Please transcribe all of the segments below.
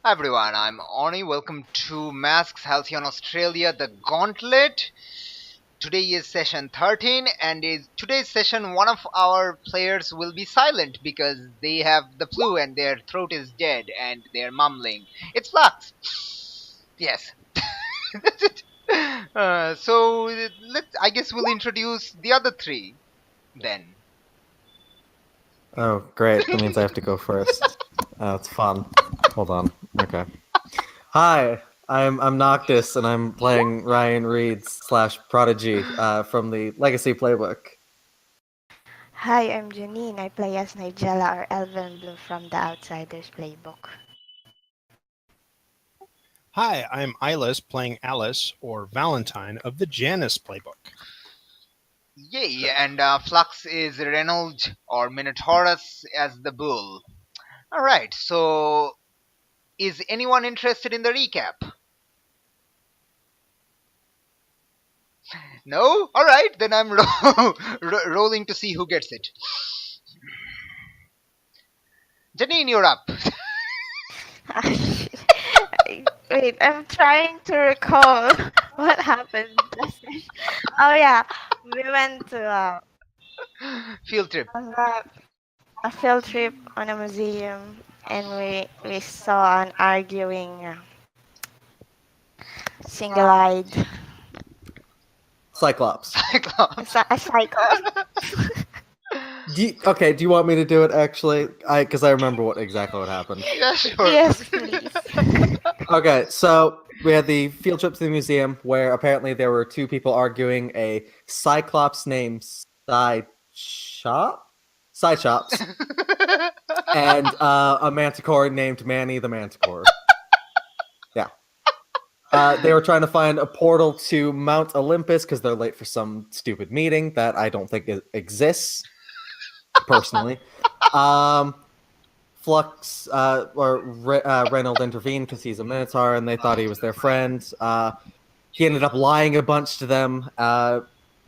Hi everyone, I'm Oni. Welcome to Masks Halcyon Australia, the Gauntlet. Today is session 13, and in today's session, one of our players will be silent because they have the flu and their throat is dead and they're mumbling. It's Flux. Yes, that's it. I guess we'll introduce the other three then. Oh, great. That means I have to go first. Oh, it's fun. Hold on. Okay. Hi, I'm Noctis, and I'm playing Ryan Reed's slash Prodigy from the Legacy Playbook. Hi, I'm Janine. I play as Nigella or Elven Blue from the Outsiders playbook. Hi, I'm Ilis playing Alice, or Valentine, of the Janus playbook. Yay, and Flux is Reynolds or Minotaurus as the bull. Alright, so is anyone interested in the recap? No? Alright, then I'm rolling to see who gets it. Janine, you're up. Wait, I'm trying to recall what happened. Oh yeah, we went to Field trip. a field trip on a museum, and we saw an arguing single-eyed Cyclops. Cyclops. a cycle. Do you want me to do it actually? Because I remember exactly what happened. Yeah, sure. Yes, please. Okay, so we had the field trip to the museum where apparently there were two people arguing a Cyclops named Cychops, and a Manticore named Manny the Manticore. Yeah. They were trying to find a portal to Mount Olympus because they're late for some stupid meeting that I don't think exists, personally. Flux Reynold intervened because he's a Minotaur and they thought he was their friend. He ended up lying a bunch to them.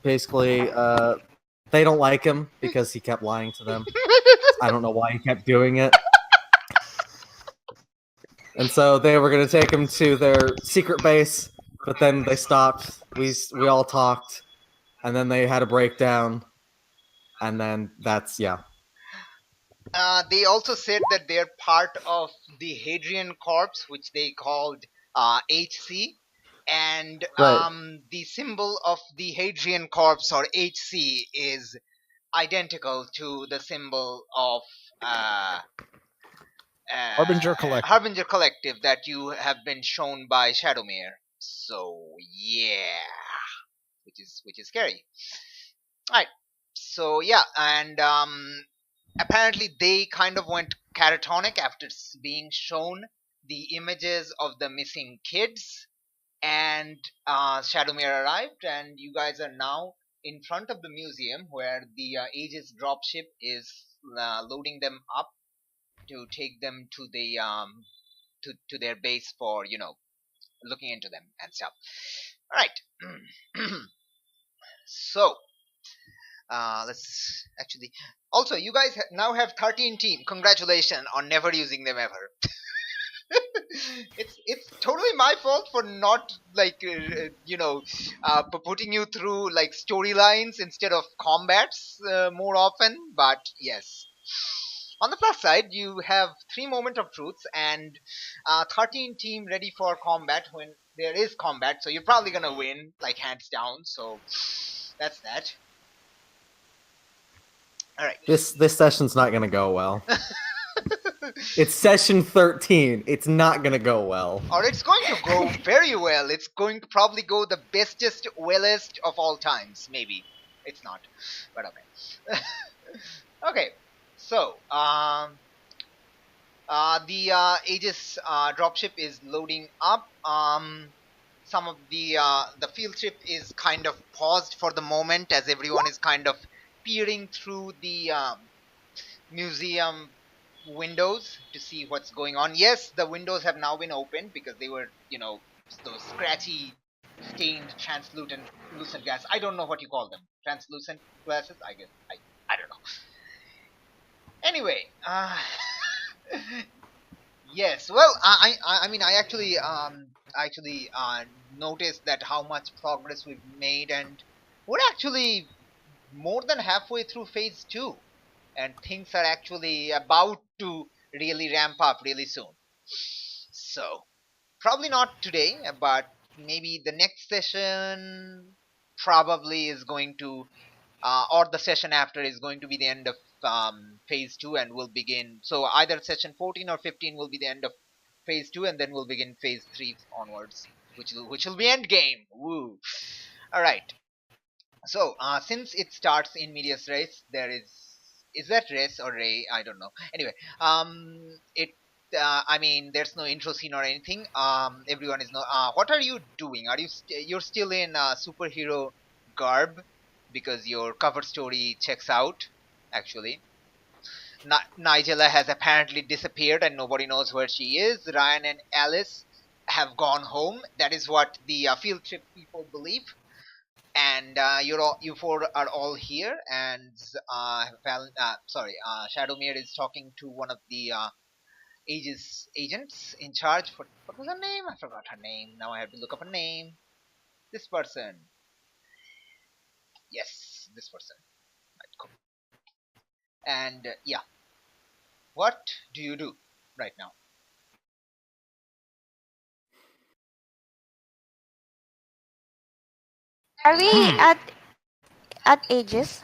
Basically, they don't like him because he kept lying to them. I don't know why he kept doing it. And so they were going to take him to their secret base, but then they stopped. We all talked, and then they had a breakdown, and then yeah. They also said that they're part of the Hadrian Corps, which they called HC. And Right. the symbol of the Hadrian Corps or HC is identical to the symbol of Harbinger Collective. Harbinger Collective that you have been shown by Shadowmere. So yeah, which is scary. Alright. So yeah, and apparently they kind of went catatonic after being shown the images of the missing kids, and Shadowmere arrived, and you guys are now in front of the museum where the Aegis dropship is loading them up to take them to the to their base for looking into them and stuff. All right. So let's actually. Also, you guys now have 13 team. Congratulations on never using them ever. It's totally my fault for not like putting you through like storylines instead of combats more often. But yes. On the plus side, you have 3 moment of truths and 13 team ready for combat when there is combat. So you're probably gonna win like hands down. So that's that. All right. This session's not gonna go well. It's session 13. It's not gonna go well. Or it's going to go very well. It's going to probably go the bestest, wellest of all times. Maybe it's not, but okay. Okay, so the Aegis dropship is loading up. Some of the field trip is kind of paused for the moment as everyone is kind of peering through the museum windows to see what's going on. Yes, the windows have now been opened because they were, those scratchy, stained, translucent glass. I don't know what you call them. Translucent glasses, I guess. I don't know. Anyway, Yes, well, I mean, I actually noticed that how much progress we've made, and we're actually more than halfway through phase two, and things are actually about to really ramp up really soon. So probably not today, but maybe the next session probably is going to, or the session after is going to be the end of phase two, and we'll begin. So either session 14 or 15 will be the end of phase two, and then we'll begin phase three onwards, which will be end game. Woo! All right. So since it starts in medias res, there is that res or ray? I don't know. Anyway, it. I mean, there's no intro scene or anything. Everyone is no. What are you doing? You're still in superhero garb because your cover story checks out. Actually, Nigella has apparently disappeared and nobody knows where she is. Ryan and Alice have gone home. That is what the field trip people believe. And you four are all here, and Shadowmere is talking to one of the Aegis agents in charge. For what was her name? I forgot her name. Now I have to look up a name. This person. Yes, this person. Right, cool. And yeah, what do you do right now? Are we at Aegis?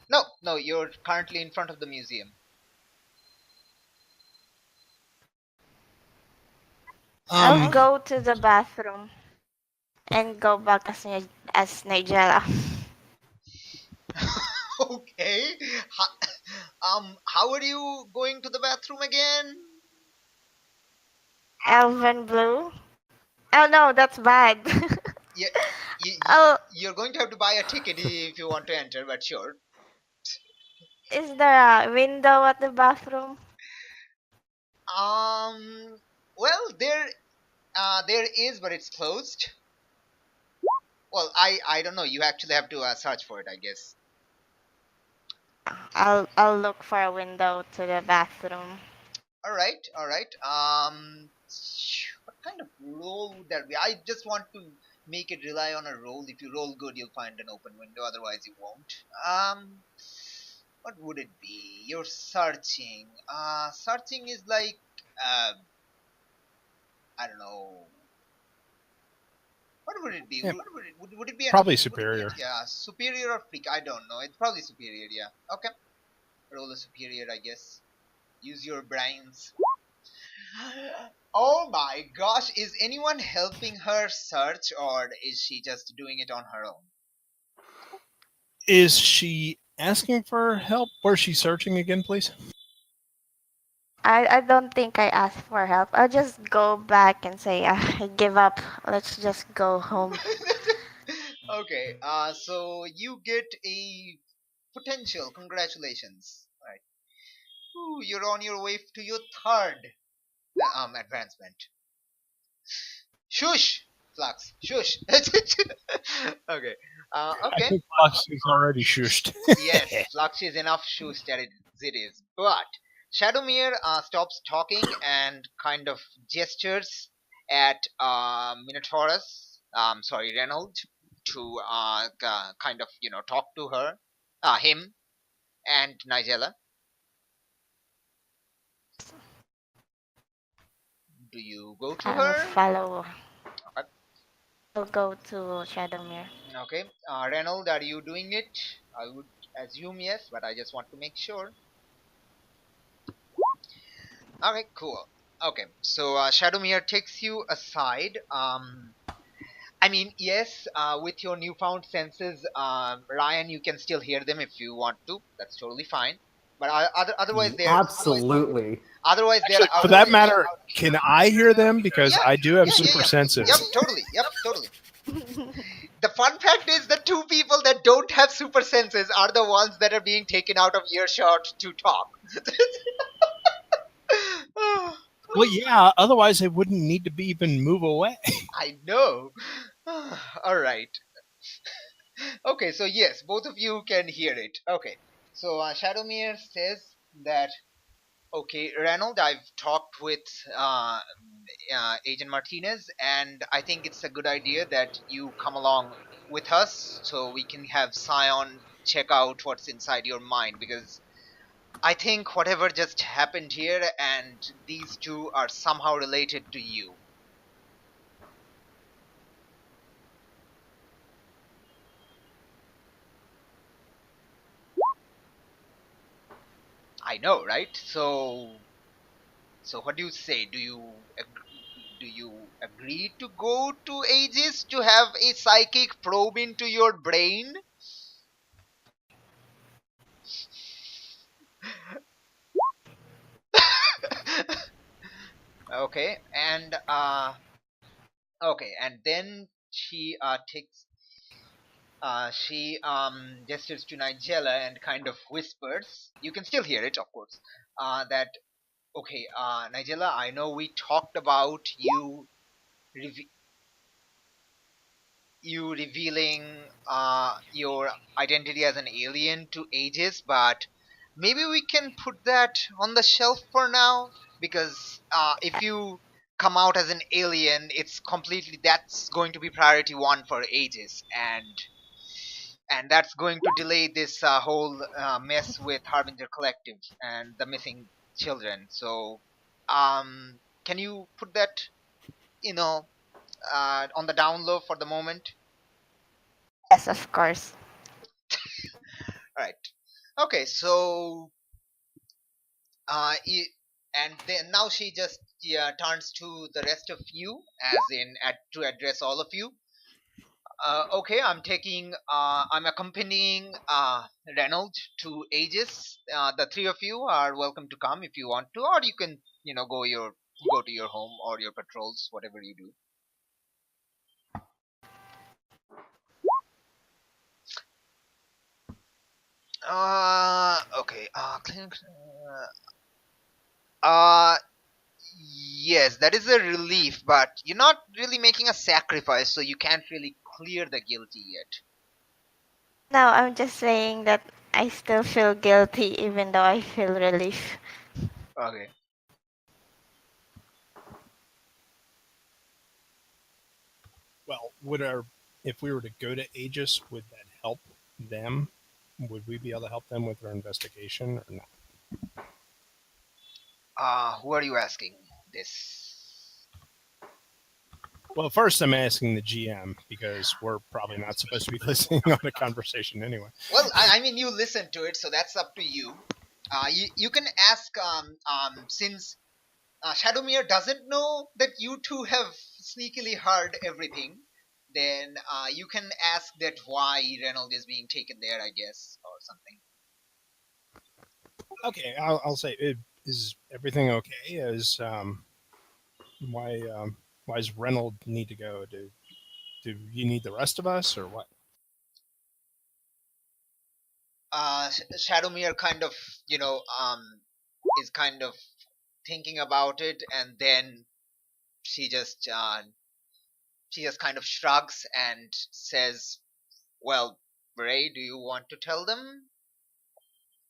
No, no, you're currently in front of the museum. I'll Um, go to the bathroom and go back as Nigella. Okay. How are you going to the bathroom again? Elven blue. Oh no, that's bad. Yeah, Oh, you're going to have to buy a ticket if you want to enter, but sure. is there a window at the bathroom? Um, well, there is, but it's closed. Well, I don't know. You actually have to search for it, I guess. I'll look for a window to the bathroom. All right, all right. What kind of roll would that be? I just want to make it rely on a roll. If you roll good, you'll find an open window. Otherwise, you won't. What would it be? You're searching. Searching is like, I don't know. What would it be? yeah, Would it be an probably superior. yeah, superior or freak? I don't know. It's probably superior. Yeah. Okay. Roll a superior, I guess. Use your brains. Oh my gosh! Is anyone helping her search, or is she just doing it on her own? Is she asking for help? Where's she searching again, please? I don't think I asked for help. I'll just go back and say I give up. Let's just go home. Okay. So you get a potential. Congratulations. Right. Ooh, you're on your way to your third advancement. Shush, Flux. Shush. Okay. I Okay. think Fox is already shushed. Yes, Flux is enough shushed as it is. But Shadowmere stops talking and kind of gestures at Minotaurus, sorry, Reynold, to kind of, talk to her, him, and Nigella. Do you go to I'll her? follow. Okay. I'll go to Shadowmere. Okay. Reynold, are you doing it? I would assume yes, but I just want to make sure. Okay, cool. Okay, so Shadowmere takes you aside. I mean, yes, with your newfound senses, Ryan, you can still hear them if you want to. That's totally fine. But otherwise, they're Absolutely. otherwise they're Actually, for that matter, can I hear them? Because Yeah, I do have yeah, super yeah. senses. Yep, totally. Yep, totally. The fun fact is the two people that don't have super senses are the ones that are being taken out of earshot to talk. Well, yeah. Otherwise, they wouldn't need to be even move away. I know. All right. Okay, so yes, both of you can hear it. Okay. So Shadowmere says that, Okay, Reynold, I've talked with Agent Martinez, and I think it's a good idea that you come along with us so we can have Scion check out what's inside your mind, because I think whatever just happened here and these two are somehow related to you. I know, right? So what do you say? Do you agree to go to Aegis to have a psychic probe into your brain? Okay, and then she gestures to Nigella and kind of whispers. You can still hear it, of course. That okay, Nigella, I know we talked about reve- you revealing your identity as an alien to Aegis, but maybe we can put that on the shelf for now, because if you come out as an alien, that's going to be priority one for Aegis, and that's going to delay this whole mess with Harbinger Collective and the missing children. So, can you put that, you know, on the down low for the moment? Yes, of course. All right. Okay. So, uh, i- and then now she just turns to the rest of you, as in to address all of you. Okay, I'm accompanying Reynolds to Aegis. The three of you are welcome to come if you want to, or you can, go to your home or your patrols, whatever you do. Okay. Uh, yes, that is a relief, but you're not really making a sacrifice, so you can't really clear the guilty yet. No, I'm just saying that I still feel guilty even though I feel relief. Okay. Well, if we were to go to Aegis, would that help them? Would we be able to help them with their investigation or not? Who are you asking this? Well, first I'm asking the GM because we're probably not supposed to be listening on a conversation anyway. Well, I mean, you listen to it, so that's up to you. You can ask, since Shadowmere doesn't know that you two have sneakily heard everything, then you can ask that why Reynolds is being taken there, I guess, or something. Okay, I'll say, is everything okay? Why why does Reynolds need to go? Do you need the rest of us or what? Shadowmere kind of, is kind of thinking about it, and then she just kind of shrugs and says, "Well, Bray, do you want to tell them?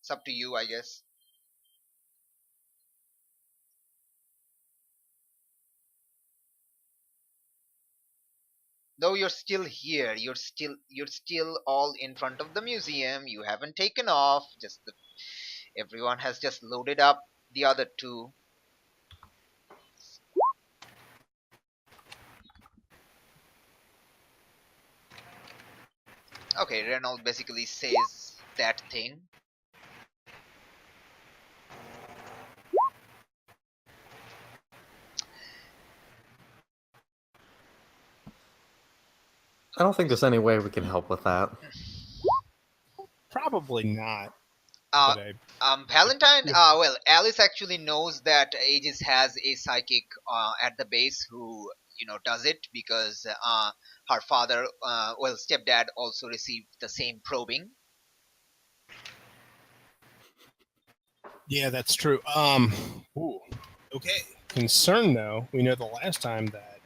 It's up to you, I guess." Though you're still here, you're still all in front of the museum. You haven't taken off. Everyone has just loaded up the other two. Okay, Reynolds basically says that thing. I don't think there's any way we can help with that. Probably not. Uh, But Valentine, Yeah. well, Alice actually knows that Aegis has a psychic at the base who, does it because her father, stepdad also received the same probing. Yeah, that's true. Ooh, okay. Concern though, we know the last time that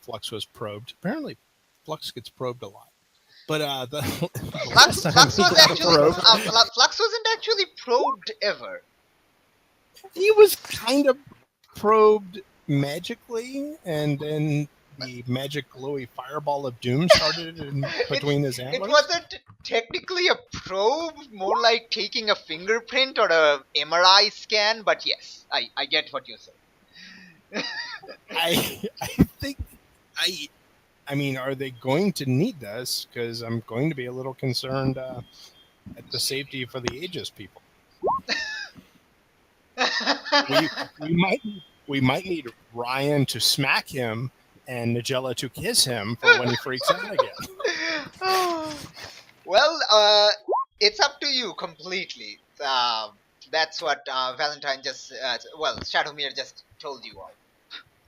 Flux was probed. Apparently, Flux gets probed a lot. But the last time Flux he was got actually probed, Flux wasn't actually probed ever. He was kind of probed magically, and then the magic glowy fireball of doom started in between his It antlers. wasn't technically a probe, more like taking a fingerprint or a MRI scan, but yes, I get what you're saying. I think I mean, are they going to need this? Because I'm going to be a little concerned at the safety for the Aegis people. We might need Ryan to smack him and Nigella to kiss him for when he freaks out again. Well, it's up to you completely. That's what Valentine just, Shadowmere just told you all.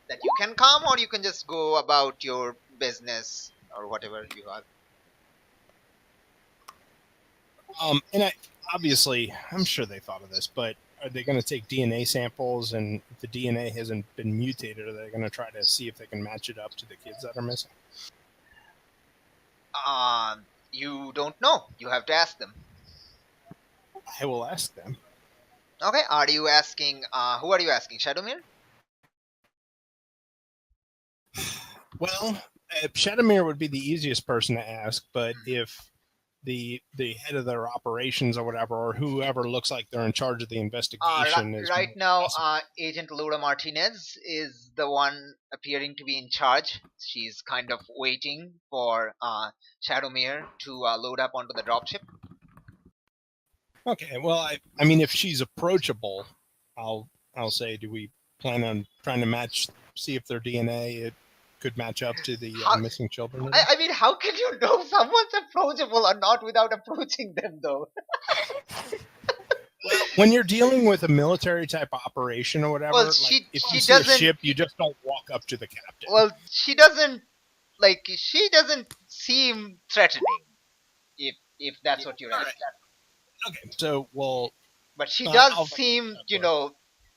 That you can come or you can just go about your business or whatever you have. And obviously, I'm sure they thought of this, but are they going to take DNA samples, and if the DNA hasn't been mutated, are they going to try to see if they can match it up to the kids that are missing? You don't know. You have to ask them. I will ask them. Okay, are you asking, who are you asking? Shadowmere? Well, Shadowmere would be the easiest person to ask, but if the head of their operations or whatever, or whoever looks like they're in charge of the investigation is right now, Agent Laura Martinez is the one appearing to be in charge. She's kind of waiting for Shadowmere to load up onto the dropship. Okay, well, I mean, if she's approachable, I'll say, do we plan on trying to see if their DNA could match up to the missing children? I mean, how can you know someone's approachable or not without approaching them, though? When you're dealing with a military type operation or whatever, Well, if you see a ship, you just don't walk up to the captain. Well, she doesn't seem threatening, if that's what you're asking. Okay, so but she does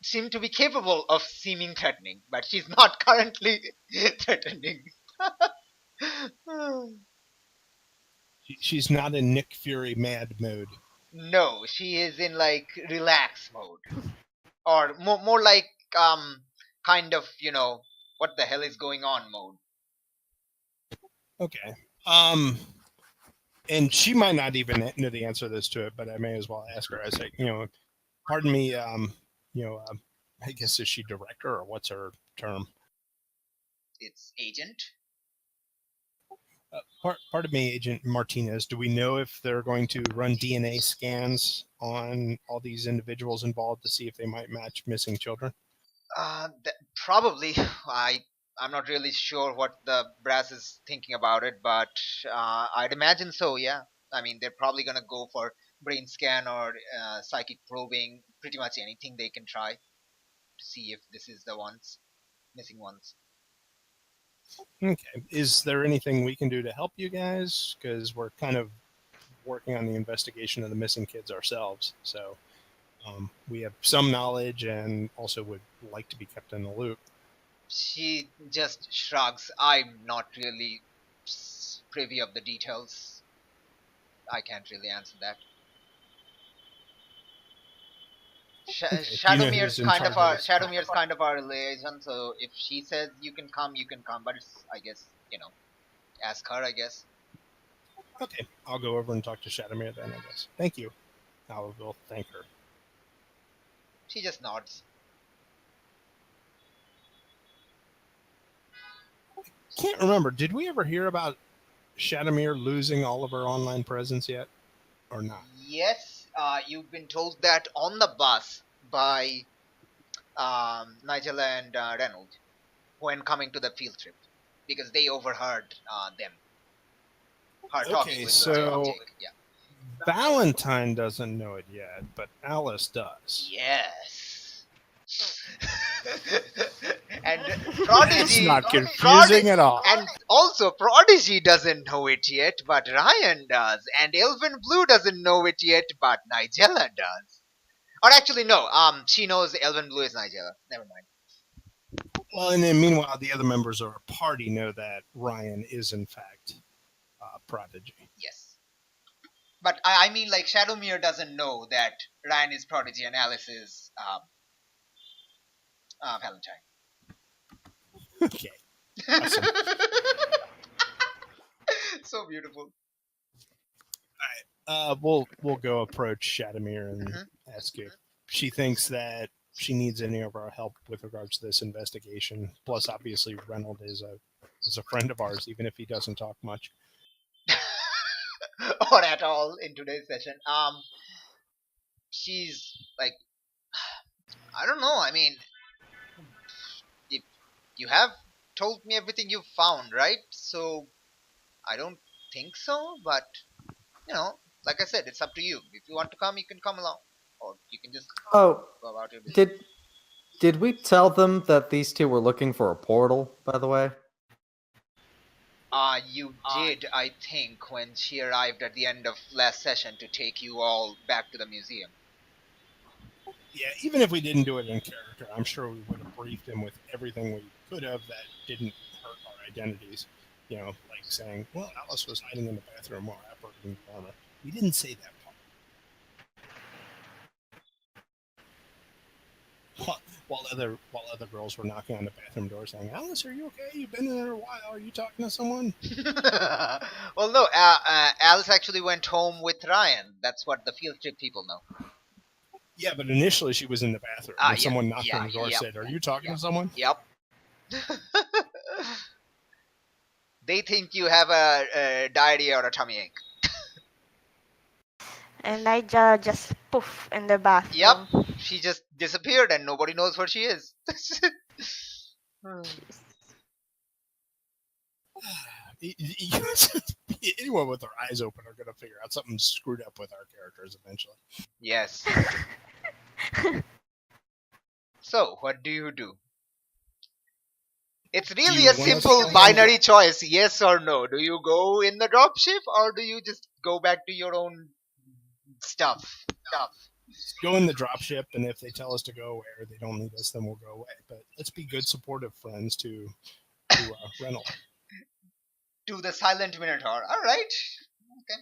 seem to be capable of seeming threatening, but she's not currently threatening. She's not in Nick Fury mad mode. No, she is in relax mode, or more like kind of what the hell is going on mode. Okay. And she might not even know the answer to this but I may as well ask her. I say, pardon me, I guess, is she director, or what's her term? It's agent. Pardon me, Agent Martinez. Do we know if they're going to run DNA scans on all these individuals involved to see if they might match missing children? Probably. I'm not really sure what the brass is thinking about it, but I'd imagine so, yeah. I mean, they're probably going to go for brain scan or psychic probing, pretty much anything they can try to see if this is the missing ones. Okay. Is there anything we can do to help you guys? Because we're kind of working on the investigation of the missing kids ourselves. So we have some knowledge and also would like to be kept in the loop. She just shrugs. I'm not really privy of the details. I can't really answer that. Shadowmere's kind of our liaison, so if she says you can come, you can come. But it's, I guess, ask her, I guess. Okay, I'll go over and talk to Shadowmere then, I guess. Thank you. I will thank her. She just nods. Can't remember. Did we ever hear about Shadowmere losing all of her online presence yet, or not? Yes, you've been told that on the bus by Nigella and Reynolds when coming to the field trip, because they overheard them. Her talking with Jake. Yeah. Valentine doesn't know it yet, but Alice does. Yes. And Prodigy. It's not confusing at all. And also, Prodigy doesn't know it yet, but Ryan does. And Elven Blue doesn't know it yet, but Nigella does. Or actually, no. She knows Elven Blue is Nigella. Never mind. Well, and then meanwhile, the other members of our party know that Ryan is in fact Prodigy. Yes. But I mean, Shadowmere doesn't know that Ryan is Prodigy and Alice is Valentine. Okay. Awesome. So beautiful. We'll go approach Shadowmere and Mhm. ask if she thinks that she needs any of our help with regards to this investigation. Plus, obviously, Reynolds is a friend of ours, even if he doesn't talk much. Or at all in today's session. She's like, I don't know. I mean, if you have told me everything you've found, right? So I don't think so. But like I said, it's up to you. If you want to come, you can come along, or you can just Oh, go about your business. did we tell them that these two were looking for a portal, by the way? You did, I think, when she arrived at the end of last session to take you all back to the museum. Yeah, even if we didn't do it in character, I'm sure we would have briefed him with everything we could have that didn't hurt our identities. Like saying, well, Alice was hiding in the bathroom while operating the armor. We didn't say that part. While other girls were knocking on the bathroom door saying, Alice, are you okay? You've been in there a while. Are you talking to someone? Well, no, Alice actually went home with Ryan. That's what the field trip people know. Yeah, but initially she was in the bathroom. And Yeah, someone knocked yeah, on the door and yep, said, are you talking to someone? Yep. They think you have a diarrhea or a tummy ache. And Nigel just poof in the bathroom. Yep. She just disappeared and nobody knows where she is. Anyone with their eyes open are going to figure out something screwed up with our characters eventually. Yes. So, what do you do? It's really you a want us simple to- binary choice, yes or no. Do you go in the dropship or do you just go back to your own stuff? Go in the dropship, and if they tell us to go where they don't need us, then we'll go away. But let's be good, supportive friends to Reynolds. To the silent Minotaur. Alright. Okay.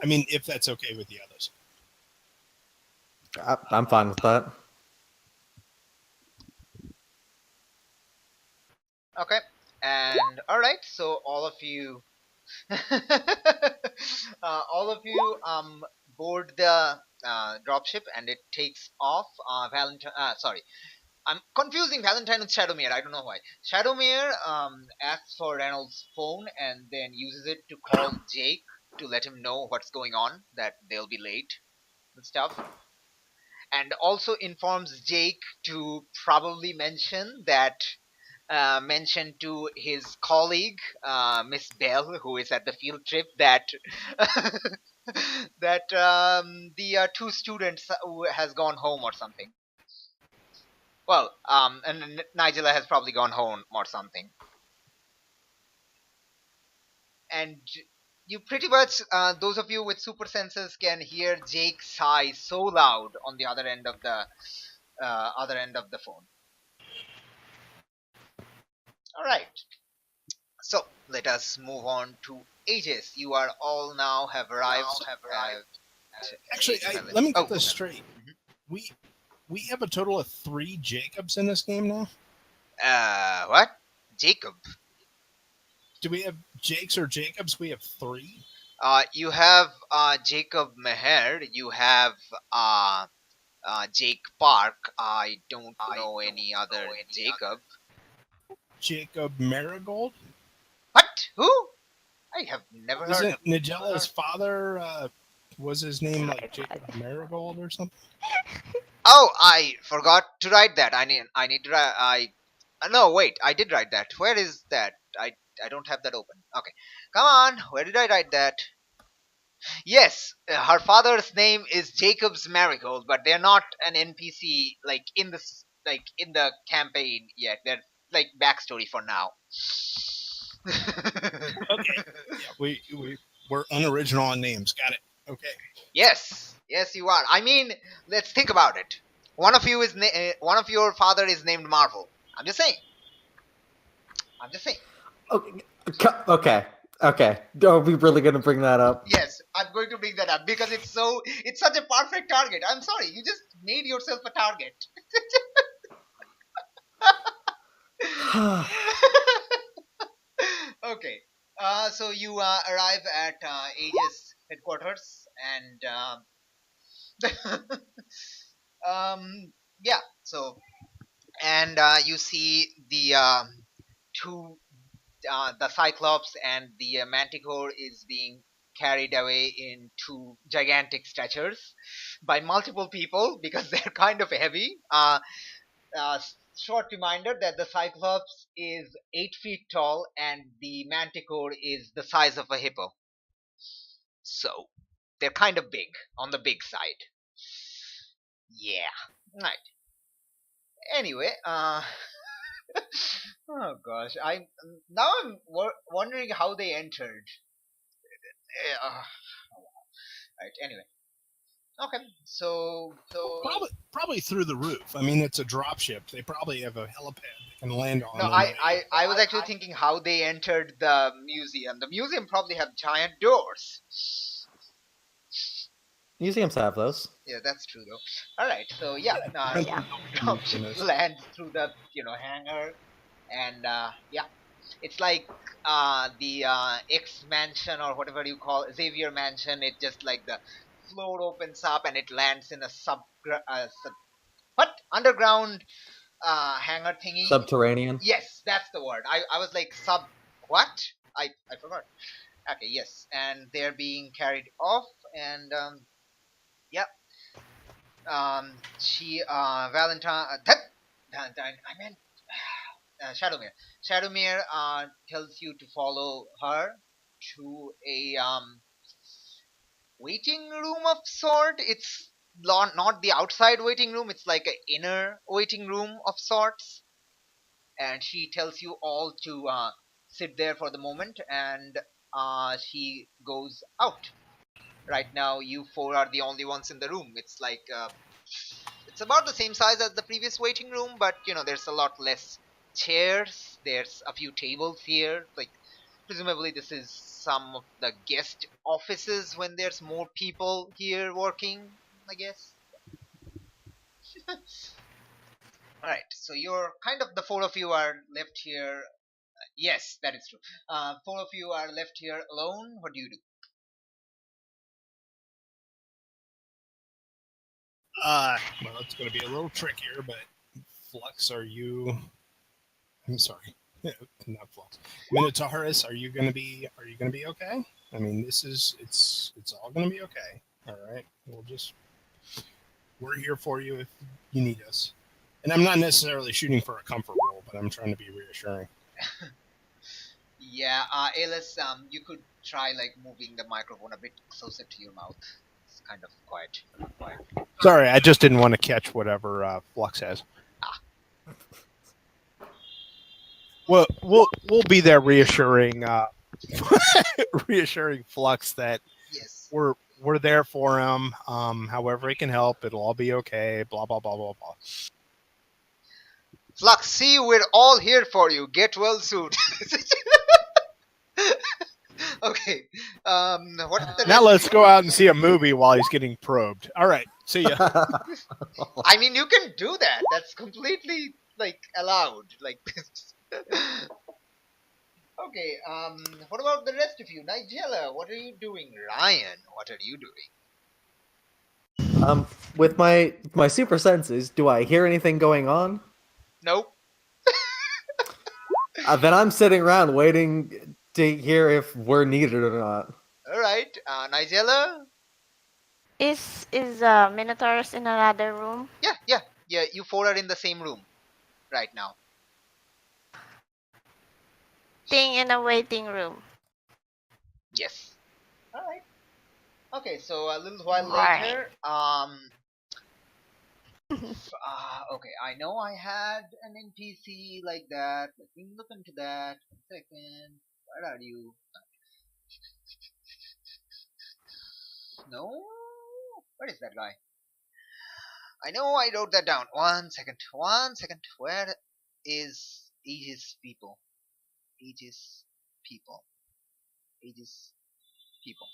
I mean, if that's okay with the others. I'm fine with that. Okay. And alright, so all of you board the dropship and it takes off. Sorry, I'm confusing Valentine with Shadowmere. I don't know why. Shadowmere asks for Reynolds' phone and then uses it to call Jake to let him know what's going on, that they'll be late and stuff. And also informs Jake to probably mention to his colleague, Miss Bell, who is at the field trip, that the two students who has gone home or something. Well, and Nigella has probably gone home or something. And you pretty much, those of you with super senses can hear Jake sigh so loud on the other end of the phone. All right. So let us move on to Aegis. You are all now have arrived. Actually, let me get this straight. We have a total of 3 Jacobs in this game now. What? Jacob? Do we have Jakes or Jacobs? We have 3. You have Jacob Meher. You have Jake Park. I don't know any other Jacob. Jacob Marigold? What? Who? I have never heard Isn't of Nigella's father, was his name like Jacob Marigold or something? Oh, I forgot to write that. I need to write. No, wait. I did write that. Where is that? I don't have that open. Okay, come on. Where did I write that? Yes, her father's name is Jacob's Marigold, but they're not an NPC in the campaign yet. They're like backstory for now. Okay. Yeah, we're unoriginal on names. Got it. Okay. Yes, you are. I mean, let's think about it. One of your father is named Marvel. I'm just saying. Okay. Okay. Are we really gonna bring that up? Yes, I'm going to bring that up because it's such a perfect target. I'm sorry, you just made yourself a target. Okay. So you arrive at Aegis headquarters and yeah. So and you see the two the Cyclops and the Manticore is being carried away in two gigantic stretchers by multiple people because they're kind of heavy. Short reminder that the Cyclops is 8 feet tall and the Manticore is the size of a hippo. So they're kind of big, on the big side. Yeah. Right. Anyway, oh gosh, I'm wondering how they entered. Uh, right. Anyway. Okay. So Probably through the roof. I mean, it's a drop ship. They probably have a helipad they can land on. no, and I was actually thinking how they entered the museum. The museum probably have giant doors. Museums have those. Yeah, that's true though. All right. So yeah, Yeah. dropship lands through the hangar, and yeah, it's like the X mansion or whatever you call Xavier mansion. It just like the floor opens up and it lands in a underground hangar thingy. Subterranean. Yes, that's the word. I was like what? I forgot. Okay, yes, and they're being carried off, and yeah, she Valentine. Valentine. I meant Shadowmere. Shadowmere tells you to follow her to a waiting room of sort. It's not the outside waiting room. It's like an inner waiting room of sorts. And she tells you all to sit there for the moment, and she goes out. Right now, you four are the only ones in the room. It's like it's about the same size as the previous waiting room, but there's a lot less chairs. There's a few tables here. Like presumably this is some of the guest offices when there's more people here working, I guess. All right, so you're kind of the four of you are left here. Yes, that is true. Four of you are left here alone. What do you do? Well, it's going to be a little trickier, but Flux, are you? I'm sorry, not Flux. Minotaurus, are you going to be? Are you going to be okay? I mean, it's all going to be okay. All right, we're here for you if you need us. And I'm not necessarily shooting for a comfort roll, but I'm trying to be reassuring. Yeah, Alice, you could try like moving the microphone a bit closer to your mouth. It's kind of quiet. Sorry, I just didn't want to catch whatever Flux has. Well, we'll be there reassuring reassuring Flux that Yes. we're there for him. However he can help, it'll all be okay. Blah blah blah blah blah. Flux, see, we're all here for you. Get well soon. Okay. What is the Now rest let's of go out and see a movie while he's getting probed. All right, see ya. I mean, you can do that. That's completely like allowed. Like. Okay. What about the rest of you, Nigella? What are you doing, Ryan? What are you doing? With my super senses, do I hear anything going on? Nope. Then I'm sitting around waiting to hear if we're needed or not. All right, Nigella. Is Minotaurus in another room? Yeah. You four are in the same room right now. Thing in a waiting room. Yes. All right. Okay, so a little while Right. later, okay, I know I had an NPC like that. Let me look into that. 1 second. Where are you? No? Where is that guy? I know I wrote that down. 1 second. 1 second. Where is Aegis people? Aegis people. Aegis people.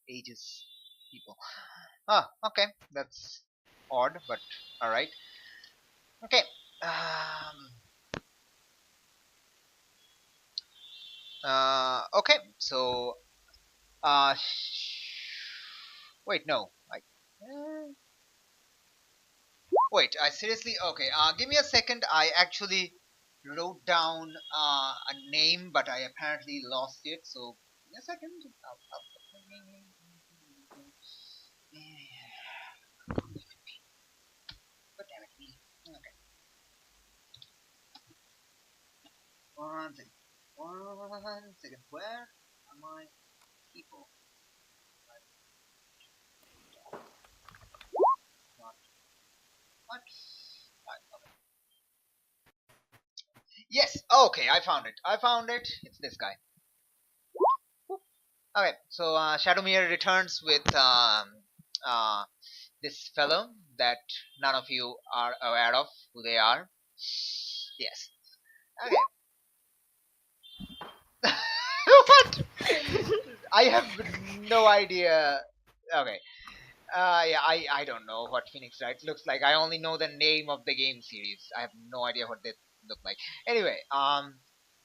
Aegis people. Ah, okay. That's odd, but alright. Okay. Okay. So, wait, no. Wait, I seriously. Okay. Give me a second. I actually wrote down a name, but I apparently lost it. So, give me a second. God damn it. Okay. One second. One second. Where are my people? Not what? Right, okay. Yes. Okay, I found it. I found it. It's this guy. Okay. So Shadowmere returns with this fellow that none of you are aware of who they are. Yes. Okay. What? I have no idea. Okay. Yeah, I don't know what Phoenix Wright looks like. I only know the name of the game series. I have no idea what they look like. Anyway,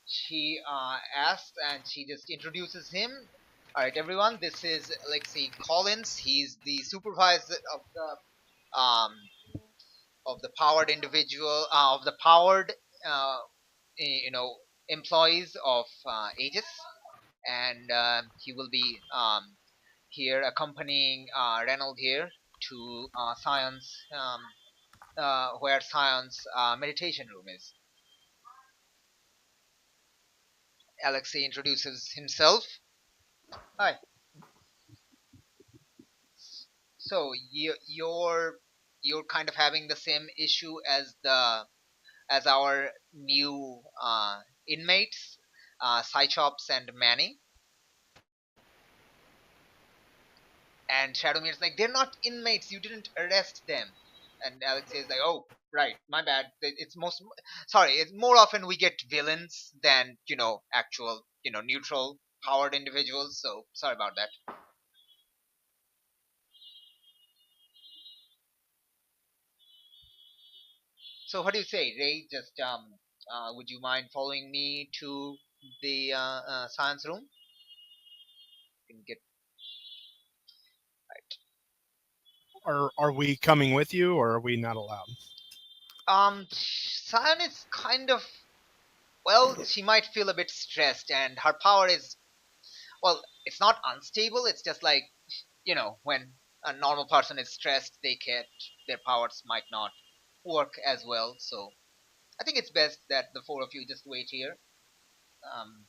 she asks and she just introduces him. All right, everyone. This is Alexei Collins. He's the supervisor um of the powered individual of the powered uh, you know employees of Aegis, and he will be here accompanying Reynold here to Science, where Science meditation room is. Alexei introduces himself. Hi. So you're kind of having the same issue as our new inmates, Cychops and Manny. And Shadowmere's like, they're not inmates. You didn't arrest them. And Alex is like, oh, right, my bad. It's most sorry. It's more often we get villains than actual neutral powered individuals. So sorry about that. So what do you say, Ray? Just would you mind following me to the science room? You can get Are we coming with you, or are we not allowed? Cyan is kind of, well, she might feel a bit stressed, and her power is, well, it's not unstable. It's just like, when a normal person is stressed, their powers might not work as well. So I think it's best that the four of you just wait here. Um,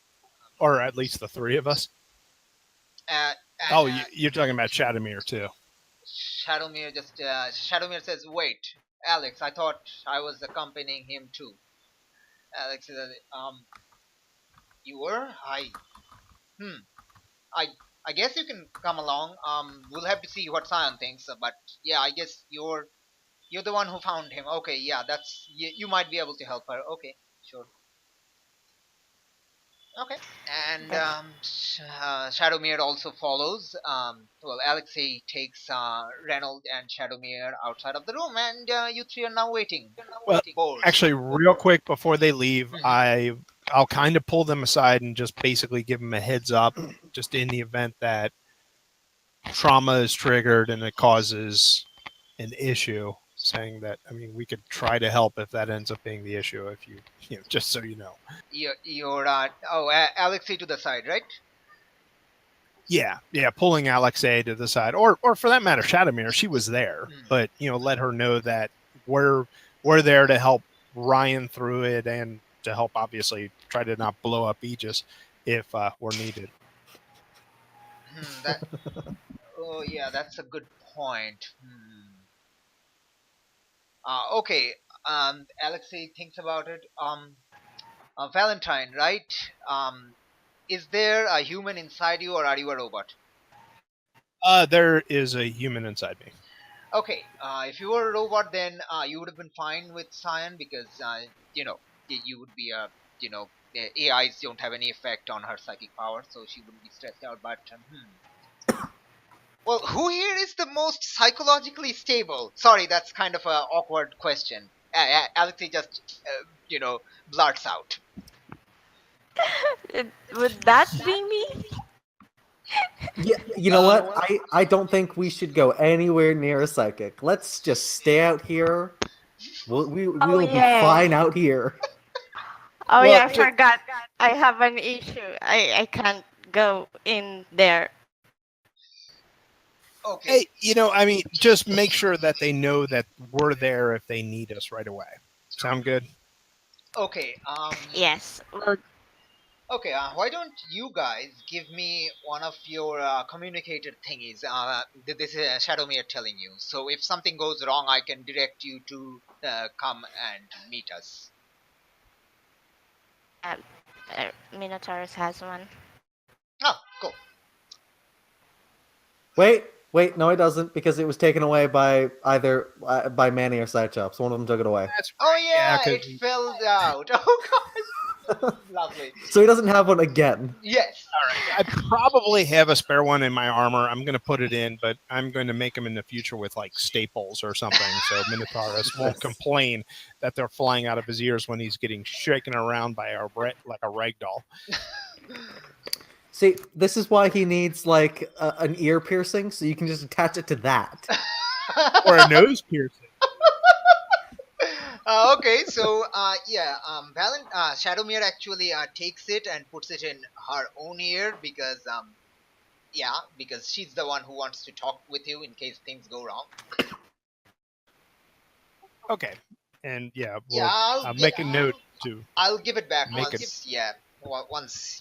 Or at least the three of us? and, Oh, you're talking about Shadowmere too. Shadowmere says, "Wait, Alex. I thought I was accompanying him too." Alex says, "You were? Hmm. I I guess you can come along. We'll have to see what Sion thinks. But yeah, I guess you're the one who found him. Okay, yeah, that's you might be able to help her. Okay, sure. Okay, and Shadowmere also follows. Well, Alexei takes Reynold and Shadowmere outside of the room, and you three are now waiting. Well, Bored. actually, real quick before they leave, Mhm. I'll kind of pull them aside and just basically give them a heads up, just in the event that trauma is triggered and it causes an issue, saying that, I mean, we could try to help if that ends up being the issue, if just so you know. You're Alexei to the side, right? Yeah, pulling Alexei to the side, or for that matter, Shadowmere. She was there, but let her know that we're there to help Ryan through it, and to help obviously try to not blow up Aegis if we're needed. That. Oh yeah, that's a good point. Okay. Alexei thinks about it. Valentine, right? Is there a human inside you, or are you a robot? There is a human inside me. Okay. If you were a robot, then you would have been fine with Cyan because you would be a AIs don't have any effect on her psychic power, so she wouldn't be stressed out. But well, who here is the most psychologically stable? Sorry, that's kind of an awkward question. Alexei just blurts out. Would that be me? Yeah, you know what? I don't think we should go anywhere near a psychic. Let's just stay out here. We'll be fine out here. Oh Well, yeah, I forgot. I have an issue. I can't go in there. Okay. Hey, just make sure that they know that we're there if they need us right away. Sound good? Okay. Yes. Well, Okay. Why don't you guys give me one of your communicated thingies? This is Shadowmere telling you. So if something goes wrong, I can direct you to come and meet us. Minotaurus has one. Oh, cool. Wait, no, it doesn't, because it was taken away by either by Manny or Sideshops. One of them took it away. That's Oh yeah, 'cause it fell out. Oh gosh. Lovely. So he doesn't have one again. Yes. I probably have a spare one in my armor. I'm going to put it in, but I'm going to make them in the future with like staples or something, so Minotaurus won't complain that they're flying out of his ears when he's getting shaken around by like a rag doll. See, this is why he needs like an ear piercing, so you can just attach it to that. Or a nose piercing. Okay, so Shadowmere actually takes it and puts it in her own ear because because she's the one who wants to talk with you in case things go wrong. Okay, and I'll make a note to. I'll give it back Make once. Once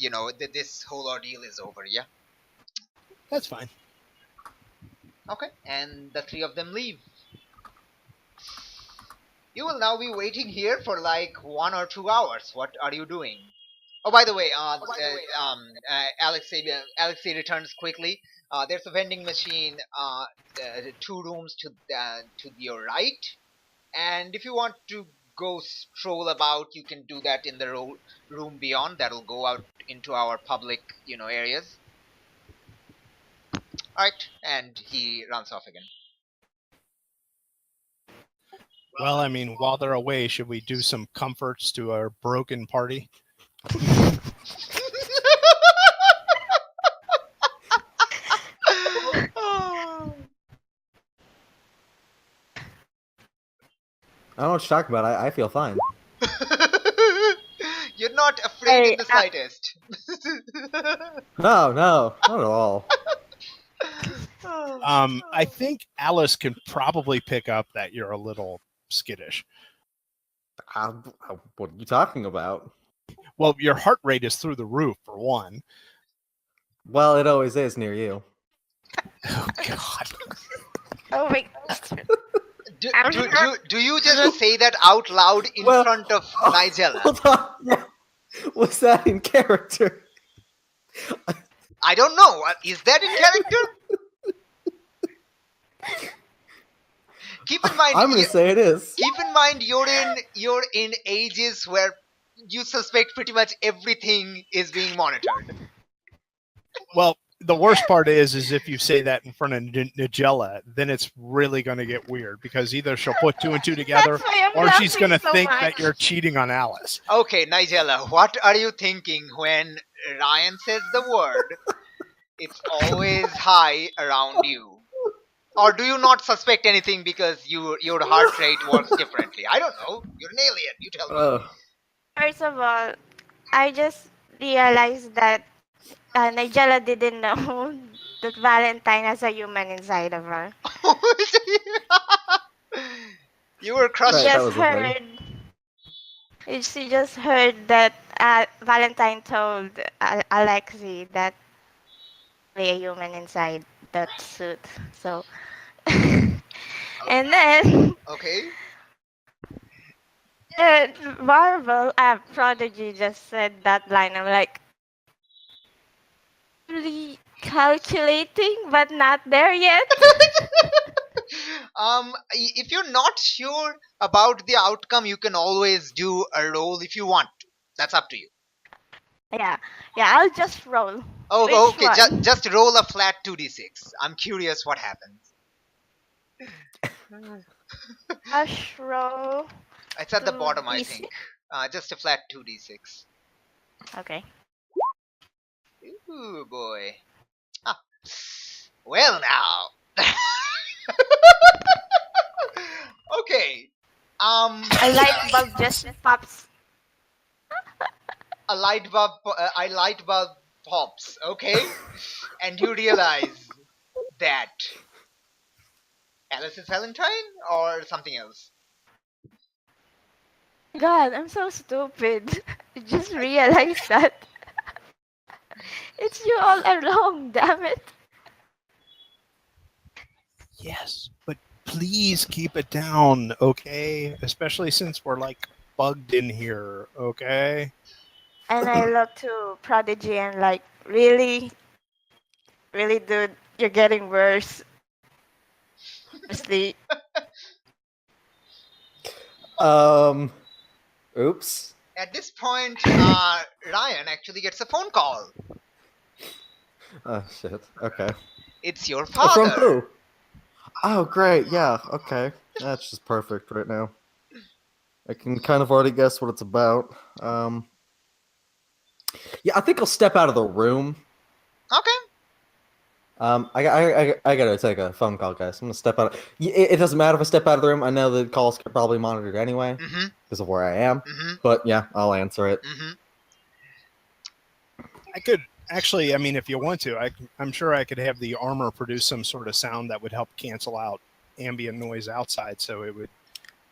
this whole ordeal is over. Yeah. That's fine. Okay, and the three of them leave. You will now be waiting here for like 1 or 2 hours. What are you doing? Oh, by the way, Alexei returns quickly. There's a vending machine 2 rooms to your right, and if you want to go stroll about, you can do that in the room beyond. That'll go out into our public, areas. Alright, and he runs off again. Well, I mean, while they're away, should we do some comforts to our broken party? I don't know what you're talking about. I feel fine. You're not afraid in the slightest. No, not at all. I think Alice can probably pick up that you're a little skittish. What are you talking about? Well, your heart rate is through the roof, for one. Well, it always is near you. Oh, God. Oh wait. Do you just say that out loud in front of Nigella? Hold on. Yeah. Was that in character? I don't know. Is that in character? Keep in mind. I'm gonna say it is. Keep in mind, you're in ages where you suspect pretty much everything is being monitored. Well, the worst part is if you say that in front of Nigella, then it's really going to get weird, because either she'll put 2 and 2 together, or she's going to think that you're cheating on Alice. Okay, Nigella, what are you thinking when Ryan says the word? It's always high around you. Or do you not suspect anything because your heart rate works differently? I don't know. You're an alien. You tell me. First of all, I just realized that Nigella didn't know that Valentine has a human inside of her. You were crushed. She just heard that Valentine told Alexei that a human inside that suit. So, and then okay. Marvel, Prodigy just said that line. I'm like, really calculating, but not there yet. If you're not sure about the outcome, you can always do a roll if you want to. That's up to you. Yeah, yeah. I'll just roll. Oh, Which okay. one? Just roll a flat 2d6. I'm curious what happens. I'll roll It's at the to bottom, I think. D6. Just a flat 2d6. Okay. Ooh, boy. Ah. Well, now. Okay. A light bulb just pops. A light bulb pops. Okay, and you realize that Alice is Valentine or something else. God, I'm so stupid. I just realized that. It's you all along, damn it. Yes, but please keep it down, okay? Especially since we're like bugged in here, okay? And I look to Prodigy and like, really? Really, dude? You're getting worse. Honestly. Oops. At this point, Ryan actually gets a phone call. Oh shit. Okay. It's your Oh, from father. who? Oh great. Yeah. Okay. That's just perfect right now. I can kind of already guess what it's about. Yeah, I think I'll step out of the room. Okay. I gotta take a phone call, guys. I'm gonna step out. It doesn't matter if I step out of the room. I know the calls are probably monitored anyway Mm-hmm. because of where I am. Mm-hmm. But yeah, I'll answer it. Mm-hmm. I could actually, I mean, if you want to, I'm sure I could have the armor produce some sort of sound that would help cancel out ambient noise outside. So it would,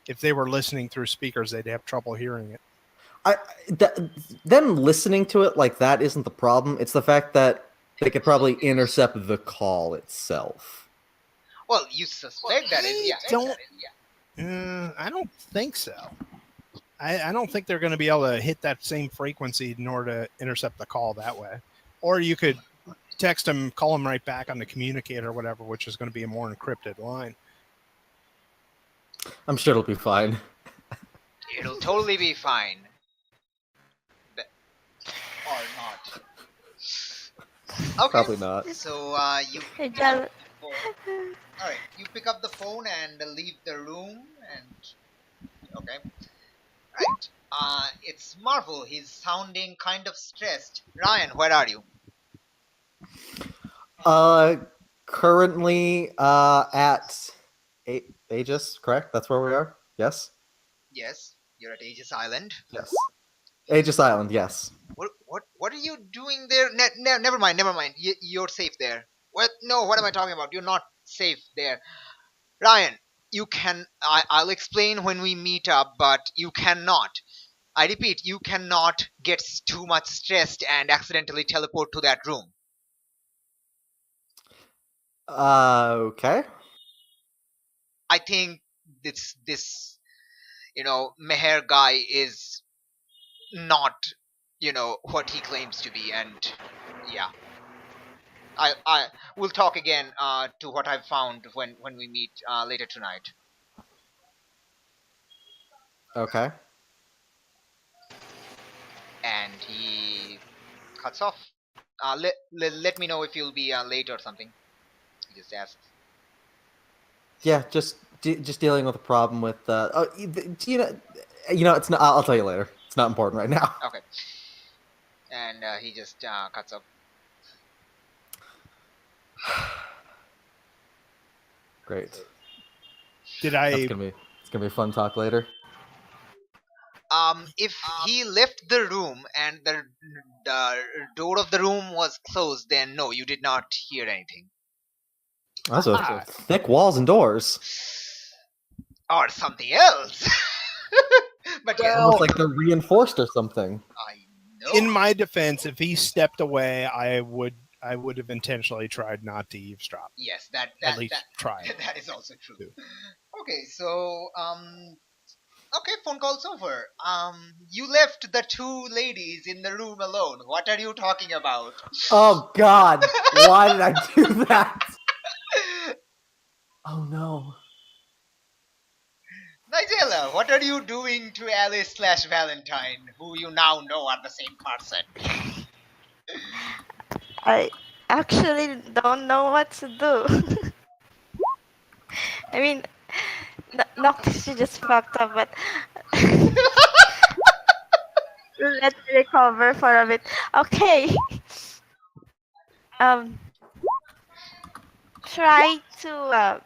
if they were listening through speakers, they'd have trouble hearing it. Them listening to it like that isn't the problem. It's the fact that they could probably intercept the call itself. Well, you suspect that is, yeah. I don't think so. I don't think they're going to be able to hit that same frequency in order to intercept the call that way. Or you could text them, call them right back on the communicator or whatever, which is going to be a more encrypted line. I'm sure it'll be fine. It'll totally be fine. Or not. Okay. Probably not. So you Hey, pick up Jal- the phone. All right, you pick up the phone and leave the room. And okay, right. It's Marvel. He's sounding kind of stressed. Ryan, where are you? Currently, at Aegis, correct? That's where we are. Yes. Yes, you're at Aegis Island. Yes. Aegis Island. Yes. What are you doing there? Never mind. Never mind. You're safe there. What? No. What am I talking about? You're not safe there. Ryan, you can. I'll explain when we meet up, but you cannot. I repeat, you cannot get too much stressed and accidentally teleport to that room. Okay. I think this Meher guy is not what he claims to be, and yeah. I will talk again to what I've found when we meet later tonight. Okay. And he cuts off. Let me know if you'll be late or something. He just asks. Yeah, just dealing with a problem with it's not. I'll tell you later. It's not important right now. Okay. And he just cuts off. Great. Did I? It's gonna be a fun talk later. If he left the room and the door of the room was closed, then no, you did not hear anything. Also, thick walls and doors. Or something else. But yeah, Almost like they're reinforced or something. I know. In my defense, if he stepped away, I would have intentionally tried not to eavesdrop. Yes, that At least try. that is also true. Okay, so okay, phone call's over. You left the two ladies in the room alone. What are you talking about? Oh God! Why did I do that? Oh no! Nigella, what are you doing to Alice / Valentine, who you now know are the same person? I actually don't know what to do. I mean, Noctis, she just fucked up, but let me recover for a bit. Okay. Um, try to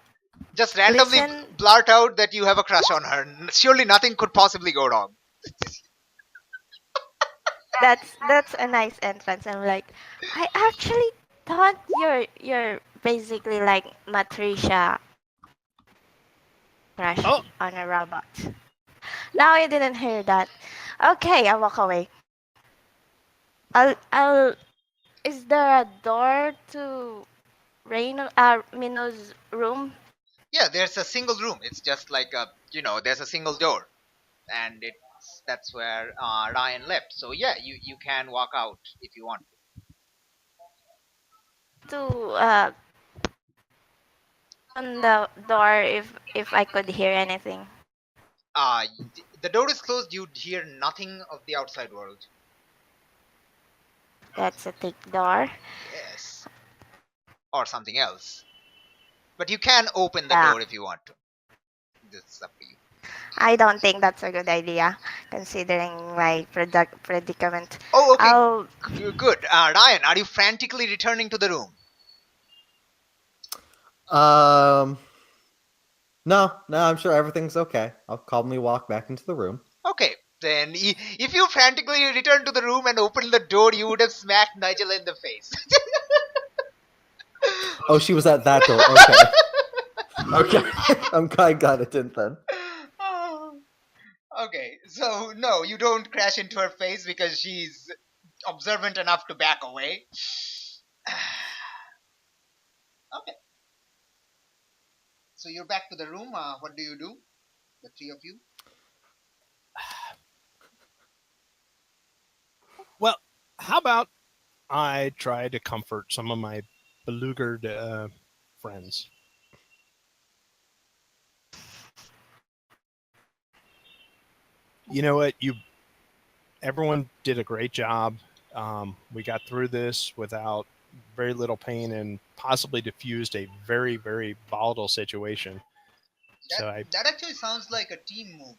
Just randomly listen. blurt out that you have a crush on her. Surely nothing could possibly go wrong. That's a nice entrance. I'm like, I actually thought you're basically like Matrisha crush Oh, on a robot. No, I didn't hear that. Okay, I walk away. I'll. Is there a door to Mino's room? Yeah, there's a single room. It's just like there's a single door, and that's where Ryan left. So yeah, you can walk out if you want. To on the door if I could hear anything. Uh, the door is closed. You'd hear nothing of the outside world. That's a thick door. Yes, or something else. But you can open the Yeah. door if you want to. This is up to you. I don't think that's a good idea, considering my predicament. Oh, okay, I'll. good. Ryan, are you frantically returning to the room? No, I'm sure everything's okay. I'll calmly walk back into the room. Okay, then if you frantically return to the room and open the door, you would have smacked Nigel in the face. Oh, she was at that door. Okay. Okay. I got it in then. Okay, so no, you don't crash into her face because she's observant enough to back away. Okay, so you're back to the room. What do? The three of you? well, how about I try to comfort some of my beleaguered friends? You know what? Everyone did a great job. We got through this without very little pain and possibly diffused a very, very volatile situation. That actually sounds like a team move,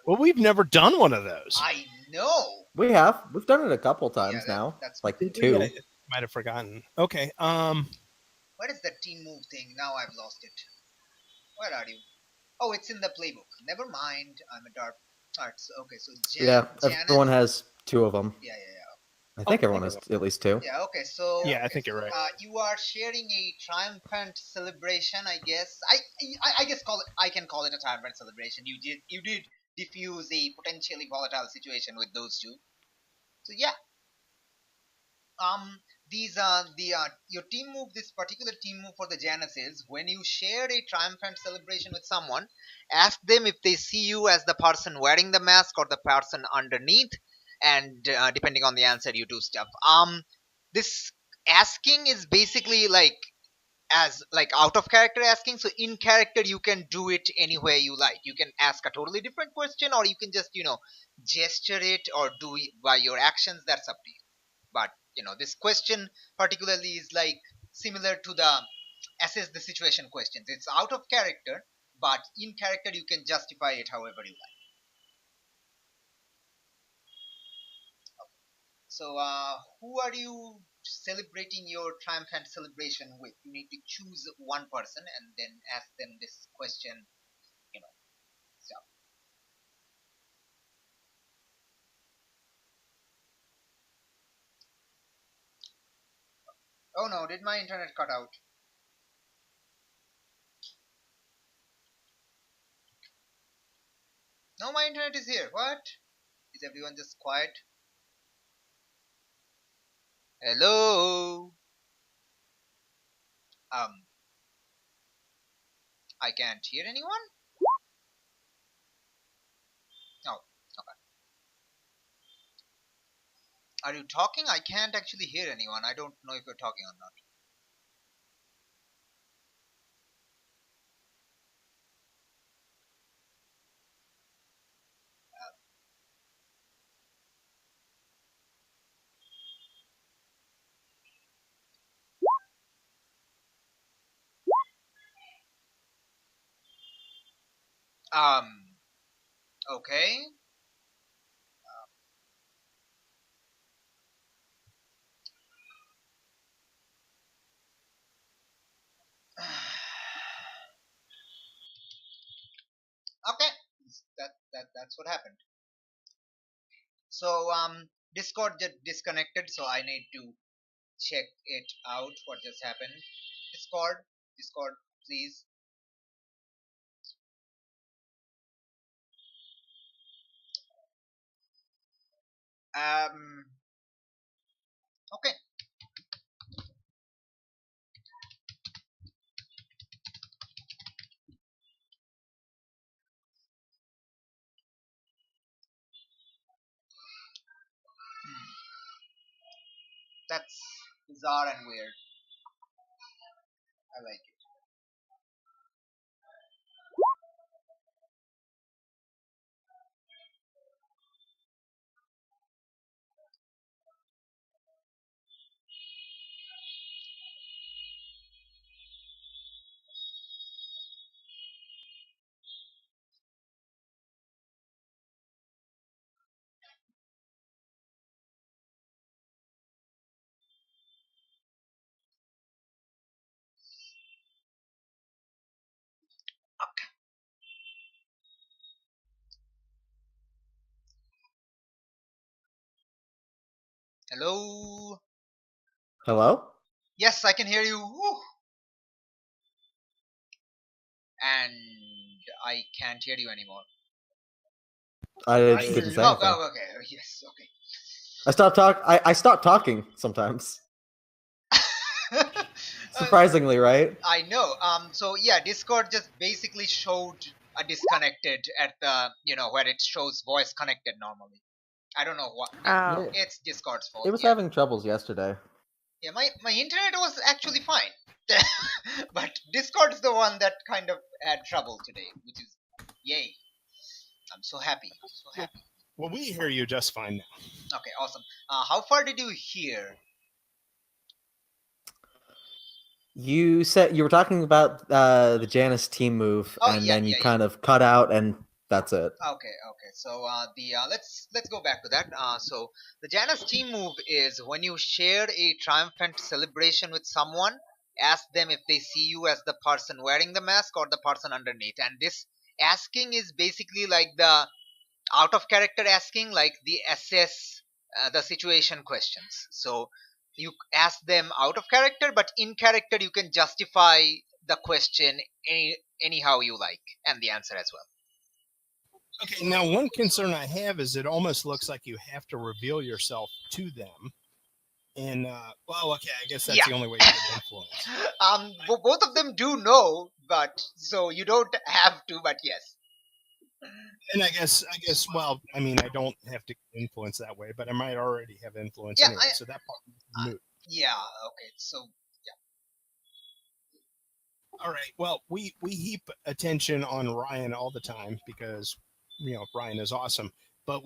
Well, we've never done one of those. I know. We've done it a couple times Yeah, now. that's like good. two. I might have forgotten. Okay. What is that team move thing? Now I've lost it. Where are you? Oh, it's in the playbook. Never mind. I'm a dark arts. Okay, so Yeah, Janet. everyone has two of them. Yeah. I think everyone has at least two. Yeah, okay, so Yeah, I think you're right. you are sharing a triumphant celebration, I guess. I guess I can call it a triumphant celebration. You did diffuse a potentially volatile situation with those two. So yeah, these the your team move, this particular team move for the Janus is when you share a triumphant celebration with someone, ask them if they see you as the person wearing the mask or the person underneath, and depending on the answer you do stuff. This asking is basically like as like out of character asking. So in character you can do it any way you like. You can ask a totally different question, or you can just gesture it or do it by your actions. That's up to you. But this question particularly is like similar to the assess the situation questions. It's out of character, but in character you can justify it however you like. So who are you celebrating your triumphant celebration with? You need to choose one person and then ask them this question, you know stuff. Oh no, did my internet cut out? No, my internet is here. What? Is everyone just quiet? Hello? I can't hear anyone? Oh, okay. Are you talking? I can't actually hear anyone. I don't know if you're talking or not. Okay. Okay. That's what happened. So Discord just disconnected, so I need to check it out. What just happened? Discord, please. Um. Okay. That's bizarre and weird. I like it. Hello. Hello? Yes, I can hear you. Woo. And I can't hear you anymore. I I just hear didn't you. say Oh, anything. oh, okay. Yes, okay. I stopped talking sometimes. Uh, Surprisingly, right? I know. So yeah, Discord just basically showed a disconnected at the where it shows voice connected normally. I don't know what. Yeah, Yeah. Oh. it's Discord's It fault. was Yeah, having troubles yesterday. yeah. My internet was actually fine, but Discord's the one that kind of had trouble today, which is yay. I'm so happy. So happy. Well, we hear you just fine now. Okay, awesome. How far did you hear? You said you were talking about the Janus team move, Oh and yeah, then you yeah, yeah. kind of cut out, and that's it. Okay, okay. So the let's go back to that. So the Janus team move is when you share a triumphant celebration with someone, ask them if they see you as the person wearing the mask or the person underneath. And this asking is basically like the out of character asking, like the assess the situation questions. So you ask them out of character, but in character you can justify the question anyhow you like, and the answer as well. Okay, now one concern I have is it almost looks like you have to reveal yourself to them. And well, okay, I guess that's Yeah. the only way you can influence. Both of them do know, but so you don't have to, but yes. And well, I mean, I don't have to influence that way, but I might already have influence Yeah, anyway. So that part is moot. yeah, okay, so All right. Well, we heap attention on Ryan all the time because Ryan is awesome. But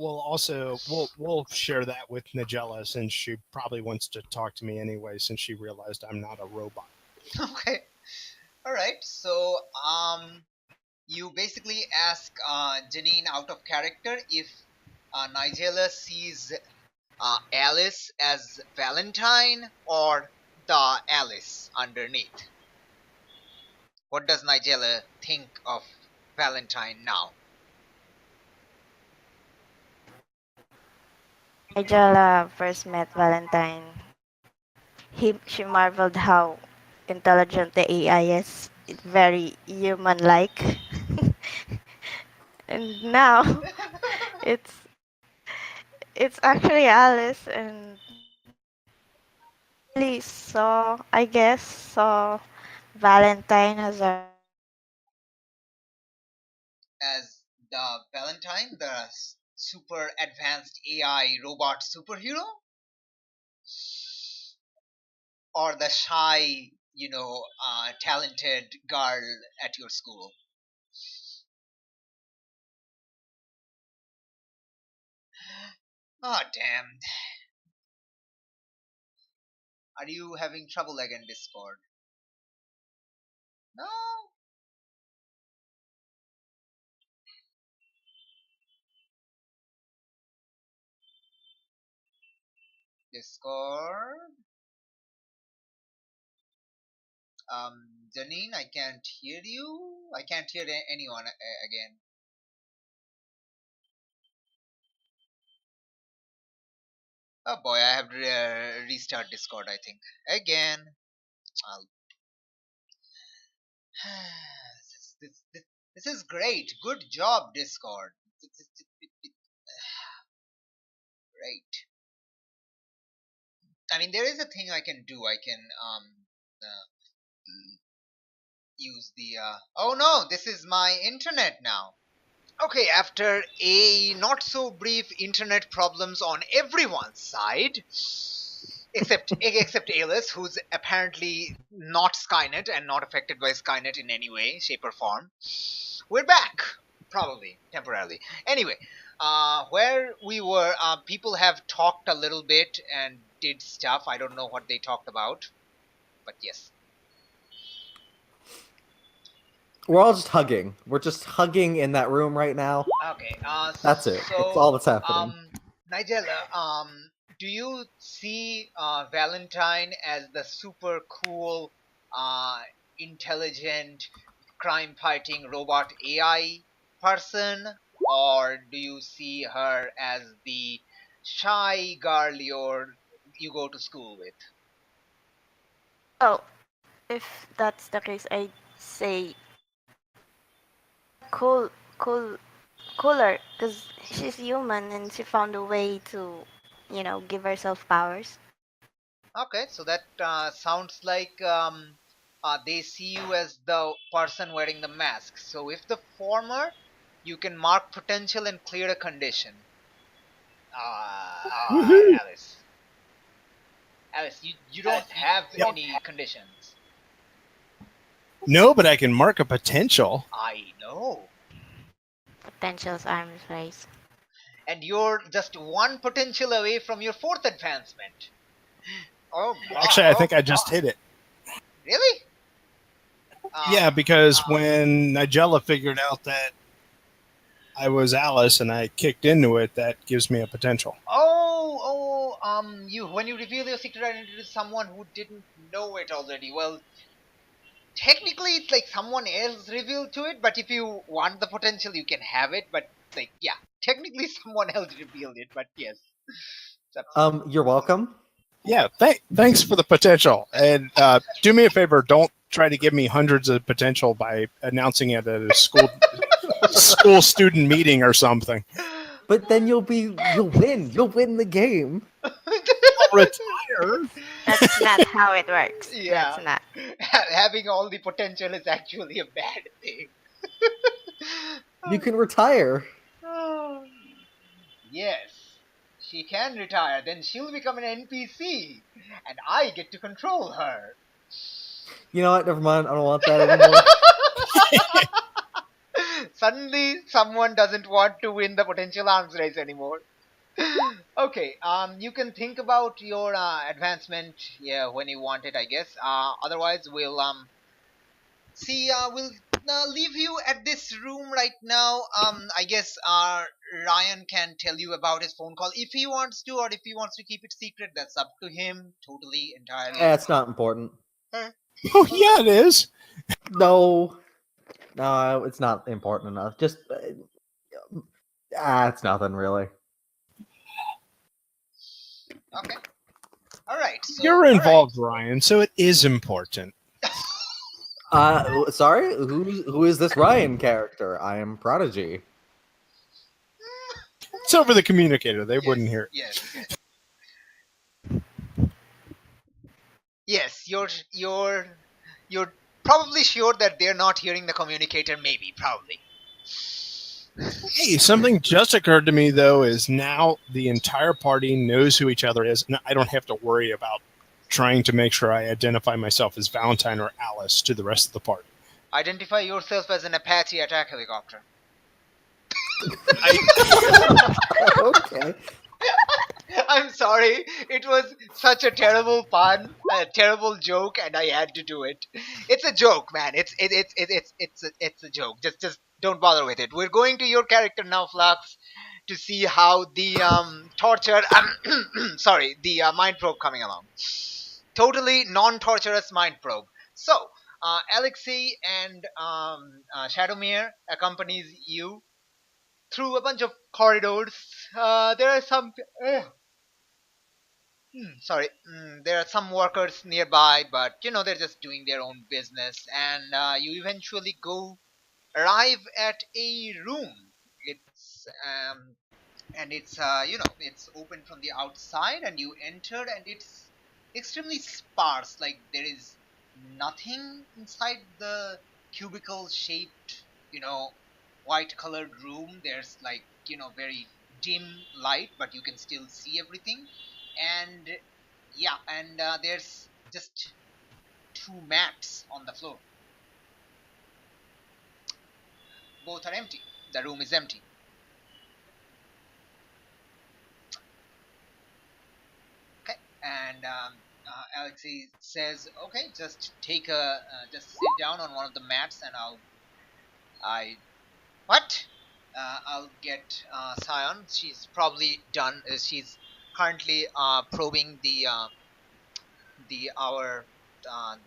we'll share that with Nigella since she probably wants to talk to me anyway since she realized I'm not a robot. okay, all right. So you basically ask Janine out of character if Nigella sees Alice as Valentine or the Alice underneath. What does Nigella think of Valentine now? Nigella first met Valentine. She marveled how intelligent the AI is. It's very human-like. And now it's it's actually Alice, and really saw Valentine as a As the Valentine, the super advanced AI robot superhero, or the shy, talented girl at your school? Oh, damn. Are you having trouble again, Discord? No? Discord. Janine, I can't hear you. I can't hear anyone again. Oh boy, I have to restart Discord, I think. Again. I'll... this is great. Good job, Discord. Great. I mean, there is a thing I can do. I can use the... Oh no, this is my internet now. Okay, after a not so brief internet problems on everyone's side, except Alice, who's apparently not Skynet and not affected by Skynet in any way, shape or form, we're back, probably temporarily. Anyway, where we were, people have talked a little bit and did stuff. I don't know what they talked about, but yes. We're all just hugging. We're just hugging in that room right now. Okay. That's it. So, That's all that's happening. Nigella, do you see Valentine as the super cool, intelligent, crime-fighting robot AI person, or do you see her as the shy girl you go to school with? Oh, if that's the case, I'd say cooler, because she's human and she found a way to, give herself powers. Okay, so that sounds like they see you as the person wearing the mask. So if the former, you can mark potential and clear a condition. Woohoo! Alice. Alice, you don't have any conditions. No, but I can mark a potential. I know. Potential's arms race. And you're just one potential away from your 4th advancement. Oh, Actually, I think I just hit it. Really? Yeah, because when Nigella figured out that I was Alice and I kicked into it, that gives me a potential. When you reveal your secret identity to someone who didn't know it already, well, technically it's like someone else revealed to it, but if you want the potential, you can have it, but, like, yeah, technically someone else revealed it, but yes. You're welcome. Yeah, thanks for the potential. And do me a favor, don't try to give me hundreds of potential by announcing it at a school student meeting or something. But then you'll win. You'll win the game. I'll retire. That's not how it works. Yeah. That's not. Having all the potential is actually a bad thing. You can retire. Yes. She can retire, then she'll become an NPC, and I get to control her. You know what? Never mind. I don't want that anymore. Suddenly, someone doesn't want to win the potential arms race anymore. Okay, you can think about your advancement, when you want it, I guess. Otherwise, we'll we'll leave you at this room right now. I guess Ryan can tell you about his phone call if he wants to, or if he wants to keep it secret. That's up to him, totally, entirely. It's not important. Oh, yeah, it is. No, it's not important enough. Just it's nothing really. Okay. All right. So, You're involved, Ryan, so it is important. Sorry, who is this Ryan character? I am Prodigy. It's over the communicator. They wouldn't hear it. Yes. Yes, you're probably sure that they're not hearing the communicator. Maybe, probably. Hey, something just occurred to me, though, is now the entire party knows who each other is, and I don't have to worry about trying to make sure I identify myself as Valentine or Alice to the rest of the party. Identify yourself as an Apache attack helicopter. Okay. I'm sorry. It was such a terrible pun, a terrible joke, and I had to do it. It's a joke, man. It's a joke. Just don't bother with it. We're going to your character now, Flux, to see how the torture, sorry, the mind probe coming along. Totally non-torturous mind probe. So, Alexei and Shadowmere accompanies you through a bunch of corridors. There are some. Sorry, there are some workers nearby, but they're just doing their own business, and you eventually arrive at a room. It's and it's it's open from the outside, and you enter, and it's extremely sparse. Like there is nothing inside the cubicle shaped, white colored room. There's like very dim light, but you can still see everything. And yeah, and there's just two mats on the floor. Both are empty. The room is empty. Okay, and Alexei says, "Okay, just just sit down on one of the mats, and I what? I'll get Scion. She's probably done. She's currently probing the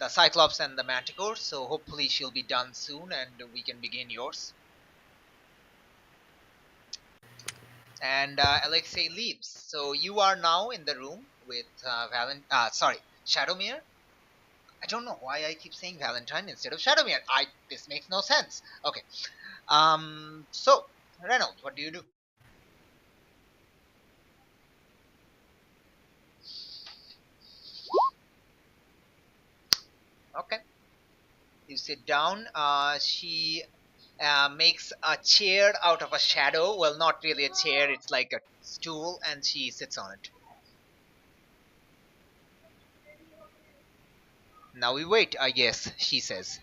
Cyclops and the Manticore. So hopefully she'll be done soon, and we can begin yours." And Alexei leaves. So you are now in the room with Shadowmere. I don't know why I keep saying Valentine instead of Shadowmere. This makes no sense. Okay. So Reynolds, what do you do? Okay. You sit down. She makes a chair out of a shadow. Well, not really a chair. It's like a stool, and she sits on it. Now we wait, I guess, she says.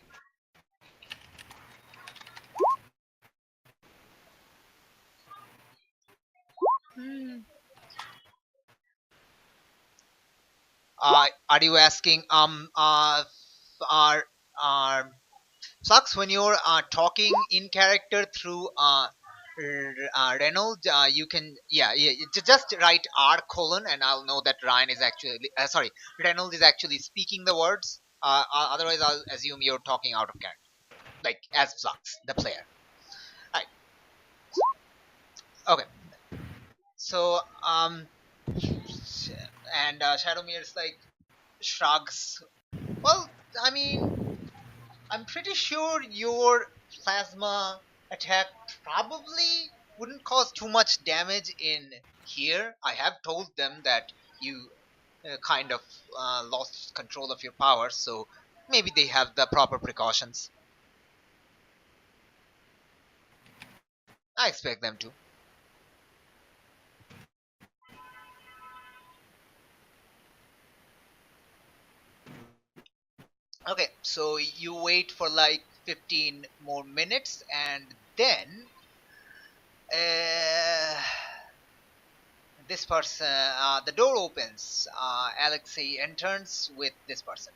Are you asking are Sucks when you're talking in character through Reynolds? You can just write R colon, and I'll know that Ryan is actually Reynolds is actually speaking the words. Otherwise, I'll assume you're talking out of character, like as Flux, the player. Right. Okay. So and Shadowmere's like shrugs. Well, I mean, I'm pretty sure your plasma attack probably wouldn't cause too much damage in here. I have told them that you kind of lost control of your powers, so maybe they have the proper precautions. I expect them to. Okay, so you wait for like 15 more minutes, and then this person, the door opens. Alexei enters with this person.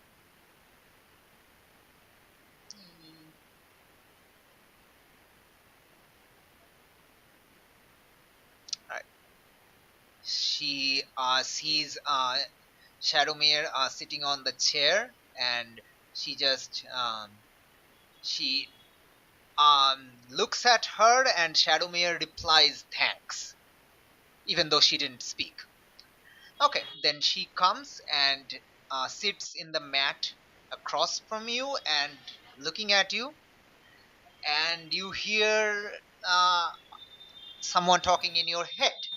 Alright. She sees Shadowmere sitting on the chair, and she just she looks at her, and Shadowmere replies thanks, even though she didn't speak. Okay, then she comes and sits in the mat across from you and looking at you, and you hear someone talking in your head.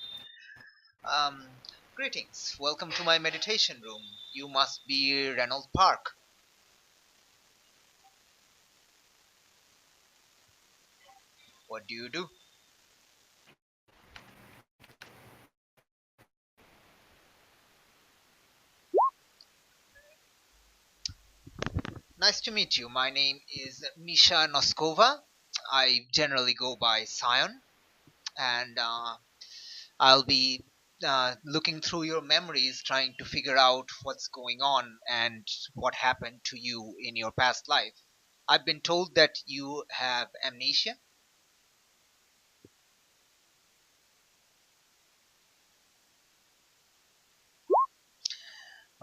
Greetings, welcome to my meditation room. You must be Reynolds Park. What do you do? Nice to meet you. My name is Misha Noskova. I generally go by Scion, and I'll be looking through your memories, trying to figure out what's going on and what happened to you in your past life. I've been told that you have amnesia.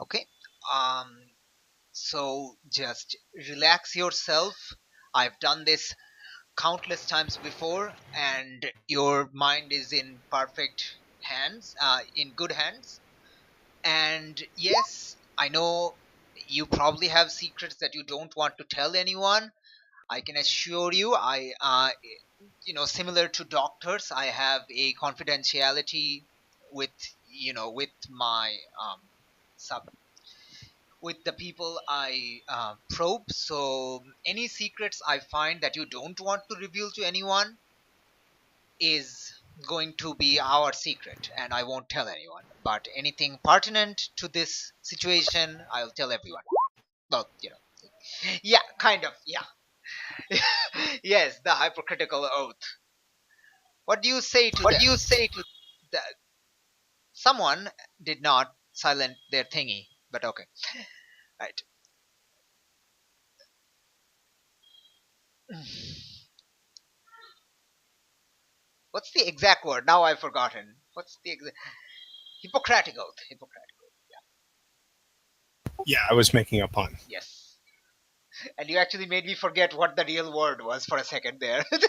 Okay. So just relax yourself. I've done this countless times before, and your mind is in perfect hands, in good hands. And yes, I know you probably have secrets that you don't want to tell anyone. I can assure you, similar to doctors, I have a confidentiality with, with my sub, with the people I probe. So any secrets I find that you don't want to reveal to anyone is going to be our secret, and I won't tell anyone. But anything pertinent to this situation, I'll tell everyone. Well, yeah, kind of, yeah. Yes, the hypocritical oath. What do you say to What them? do you say to? The, someone did not silent their thingy, but okay. Right. What's the exact word? Now I've forgotten. What's the exact Hippocratic oath? Hippocratic oath. Yeah, I was making a pun. Yes. And you actually made me forget what the real word was for a second there. Okay.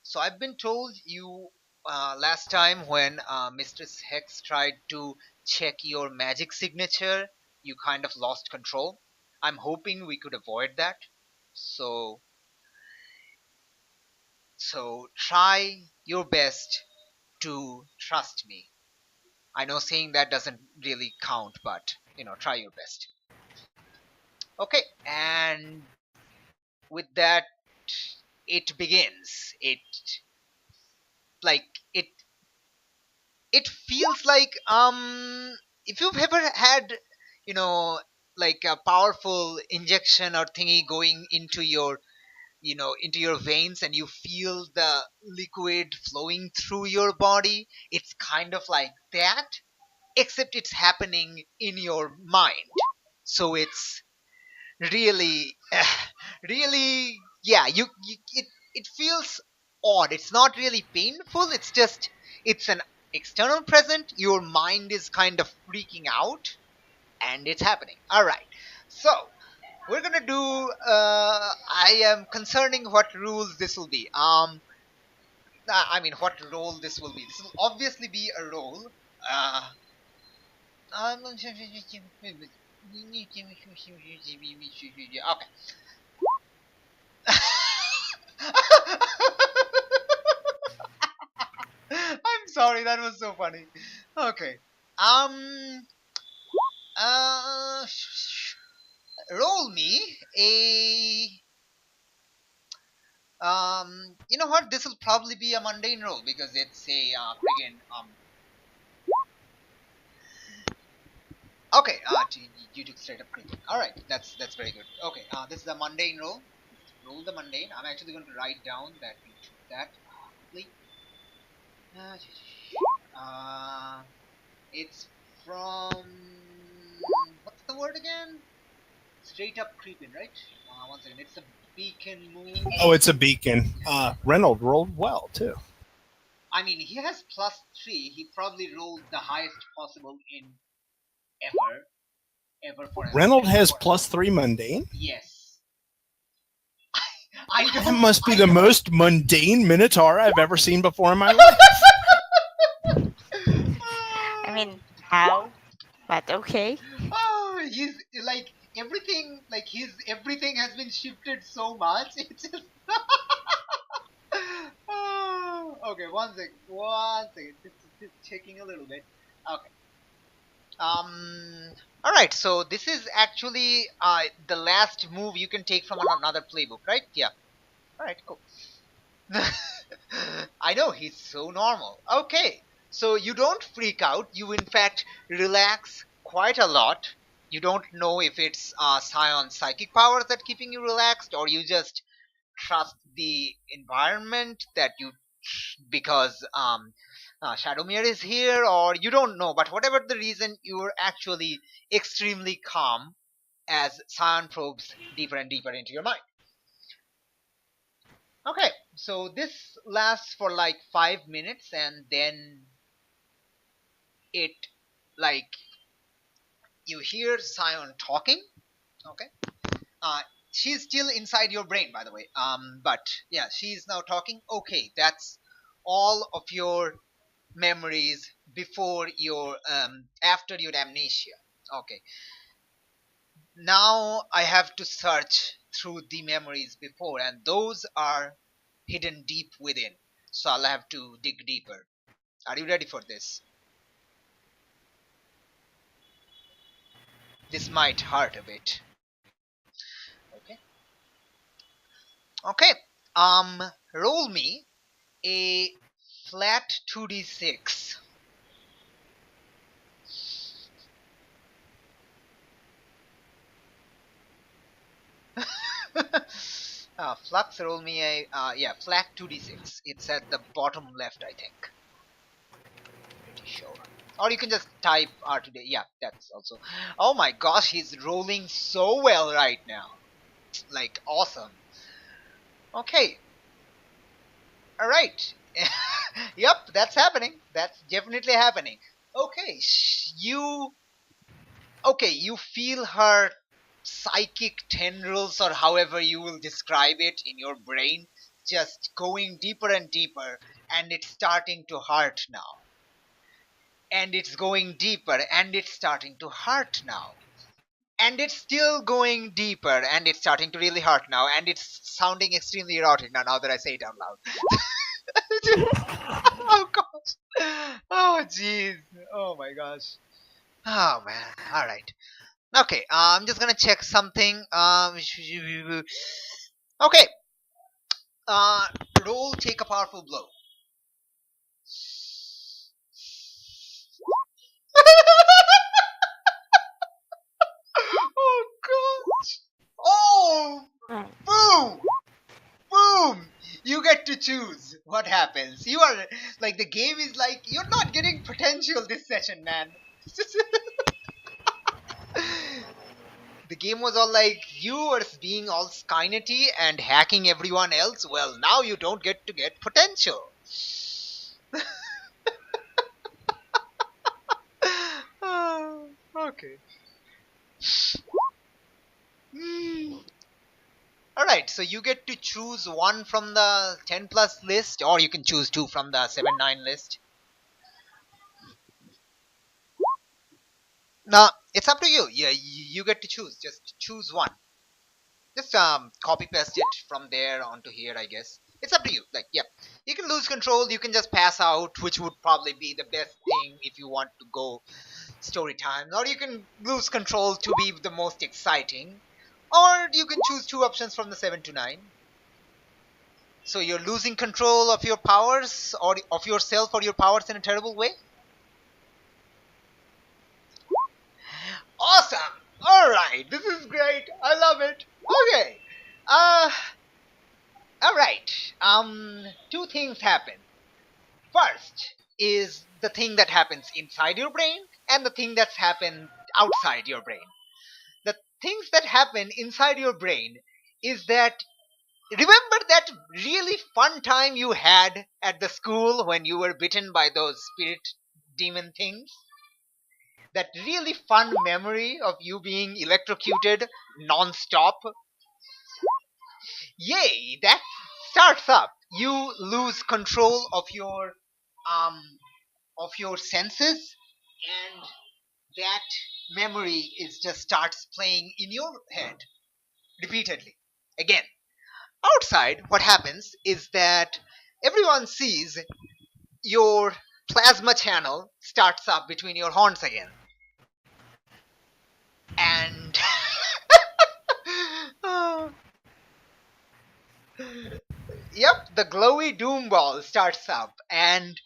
So I've been told you last time when Mistress Hex tried to check your magic signature, you kind of lost control. I'm hoping we could avoid that. So try your best to trust me. I know saying that doesn't really count, but try your best. Okay, and with that, it begins. Like it it feels like if you've ever had you know like a powerful injection or thingy going into your into your veins, and you feel the liquid flowing through your body, it's kind of like that, except it's happening in your mind. So it's really really, yeah, it feels odd. It's not really painful, it's just it's an external present. Your mind is kind of freaking out, and it's happening. All right, so we're gonna do I am concerning what rules this will be. I mean, what role this will be. This will obviously be a role. Okay. I'm sorry, that was so funny. Okay. Um. Uh. Roll me a. You know what? This will probably be a mundane roll because it's a friggin' Okay. You took straight up creeping. All right. That's very good. Okay. This is a mundane roll. Roll the mundane. I'm actually going to write down that you took that quickly. It's from what's the word again? Straight up creeping, right? One second. It's a beacon move. Oh, it's a beacon. Reynolds rolled well too. I mean, he has +3. He probably rolled the highest possible in ever for a Reynolds spell. has +3 mundane. Yes. I That don't. must be the most mundane Minotaur I've ever seen before in my life. I mean, how? But okay. Oh, he's like everything. Like everything has been shifted so much. It's just. Oh, okay, one second. One second. Just checking a little bit. Okay. All right. So this is actually the last move you can take from another playbook, right? Yeah. All right. Cool. I know he's so normal. Okay. So you don't freak out. You in fact relax quite a lot. You don't know if it's Scion's psychic powers that keeping you relaxed, or you just trust the environment that you because Shadowmere is here, or you don't know. But whatever the reason, you're actually extremely calm as Scion probes deeper and deeper into your mind. Okay, so this lasts for like 5 minutes, and then it, like, you hear Scion talking. Okay. She's still inside your brain, by the way. But yeah, she's now talking. Okay, that's all of your memories before your after your amnesia. Okay. Now I have to search through the memories before, and those are hidden deep within. So I'll have to dig deeper. Are you ready for this? This might hurt a bit. Okay. Okay. Roll me a flat 2d6. Flux, roll me a yeah, flat 2d6. It's at the bottom left, I think. Pretty sure. Or you can just type R today. Yeah, that's also. Oh my gosh, he's rolling so well right now. Like, awesome. Okay. Alright. Yep, that's happening. That's definitely happening. Okay, you feel her psychic tendrils, or however you will describe it, in your brain just going deeper and deeper, and it's starting to hurt now. And it's going deeper, and it's starting to hurt now. And it's still going deeper, and it's starting to really hurt now, and it's sounding extremely erotic now that I say it out loud. Oh gosh. Oh jeez. Oh my gosh. Oh man. Alright. Okay, I'm just gonna check something. Okay. Uh, roll, take a powerful blow. Oh gosh! Oh, Right. boom, boom! You get to choose what happens. You are like, the game is like, you're not getting potential this session, man. The game was all like, you are being all Skynety and hacking everyone else. Well, now you don't get to get potential. Okay. Alright, so you get to choose one from the 10 plus list, or you can choose two from the 7-9 list. Now, it's up to you. Yeah, you get to choose. Just choose one. Just copy paste it from there onto here, I guess. It's up to you. Like, yeah. You can lose control, you can just pass out, which would probably be the best thing if you want to go story time. Or you can lose control to be the most exciting. Or you can choose two options from the 7 to 9. So you're losing control of your powers, or of yourself or your powers, in a terrible way? Awesome! Alright, this is great. I love it. Okay. Alright. Two things happen. First is the thing that happens inside your brain, and the thing that's happened outside your brain. The things that happen inside your brain is that, remember that really fun time you had at the school when you were bitten by those spirit demon things? That really fun memory of you being electrocuted non-stop? Yay, that starts up. You lose control um of your senses, and that memory is just starts playing in your head repeatedly. Again, outside, what happens is that everyone sees your plasma channel starts up between your horns again. And yep, the glowy doom ball starts up, and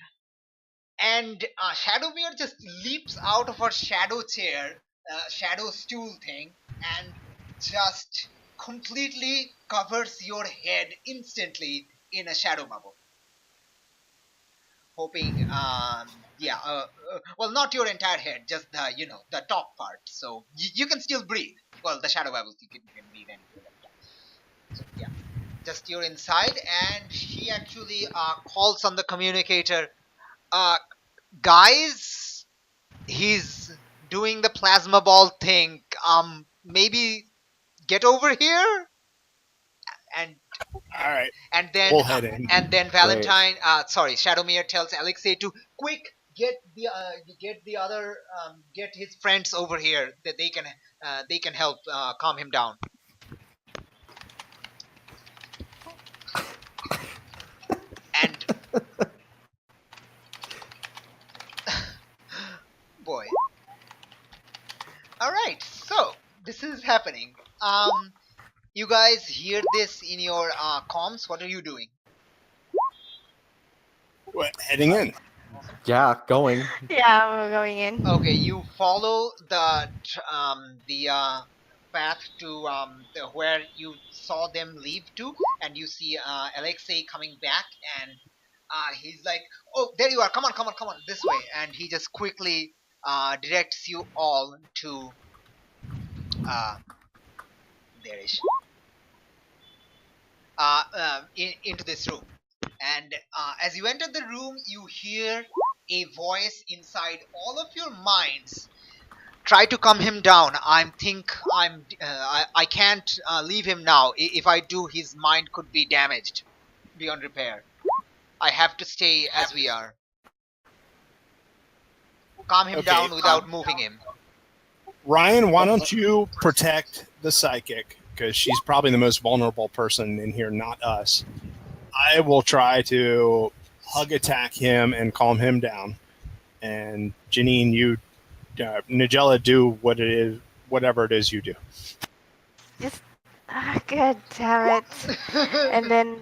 Shadowmere just leaps out of her shadow chair, shadow stool thing, and just completely covers your head instantly in a shadow bubble. Hoping, yeah, well, not your entire head, just the top part. So you can still breathe. Well, the shadow bubbles, you can breathe anyway. So yeah, just you're inside, and she actually calls on the communicator. Guys, he's doing the plasma ball thing. Maybe get over here, and All right, and then we'll head in. and then Valentine, Shadowmere tells Alexei to quick get the other get his friends over here that they can help calm him down. And boy, all right, so this is happening. You guys hear this in your comms. What are you doing? What, heading in? Yeah, going. Yeah, we're going in. Okay, you follow the path to where you saw them leave to, and you see Alexei coming back, and he's like, "Oh, there you are! Come on, this way!" And he just quickly directs you all to there is into this room. And as you enter the room, you hear a voice inside all of your minds. Try to calm him down. I can't leave him now. If I do, his mind could be damaged beyond repair. I have to stay as we are. Calm him down without moving him. Ryan, why don't you protect the psychic? Because she's probably the most vulnerable person in here, not us. I will try to hug attack him and calm him down. And Janine, you, Nigella, do whatever it is you do. Just, God damn it. And then,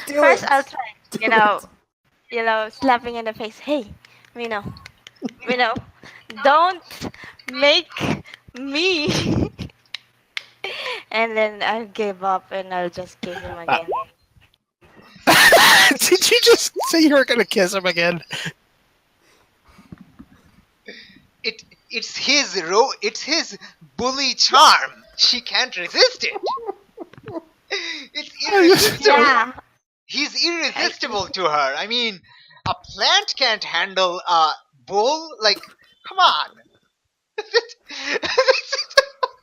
first I'll try, slapping in the face. Hey, Mino, don't make me. And then I'll give up and I'll just kiss him again. Did you just say you were going to kiss him again? It's his bully charm. She can't resist it. It's irresistible. Yeah. He's irresistible to her. I mean, a plant can't handle a bull. Like, come on.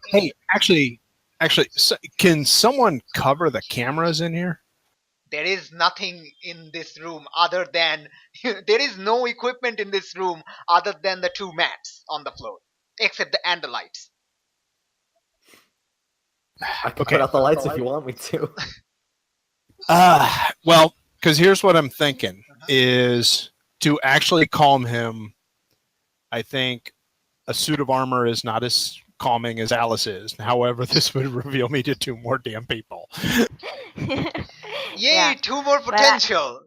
Hey, actually, can someone cover the cameras in here? There is nothing in this room other than there is no equipment in this room other than the two mats on the floor, except the lights. I can put out the lights if you want me to. Well, because here's what I'm thinking is to actually calm him. I think a suit of armor is not as calming as Alice is. However, this would reveal me to two more damn people. Yay, Yeah. 2 more potential.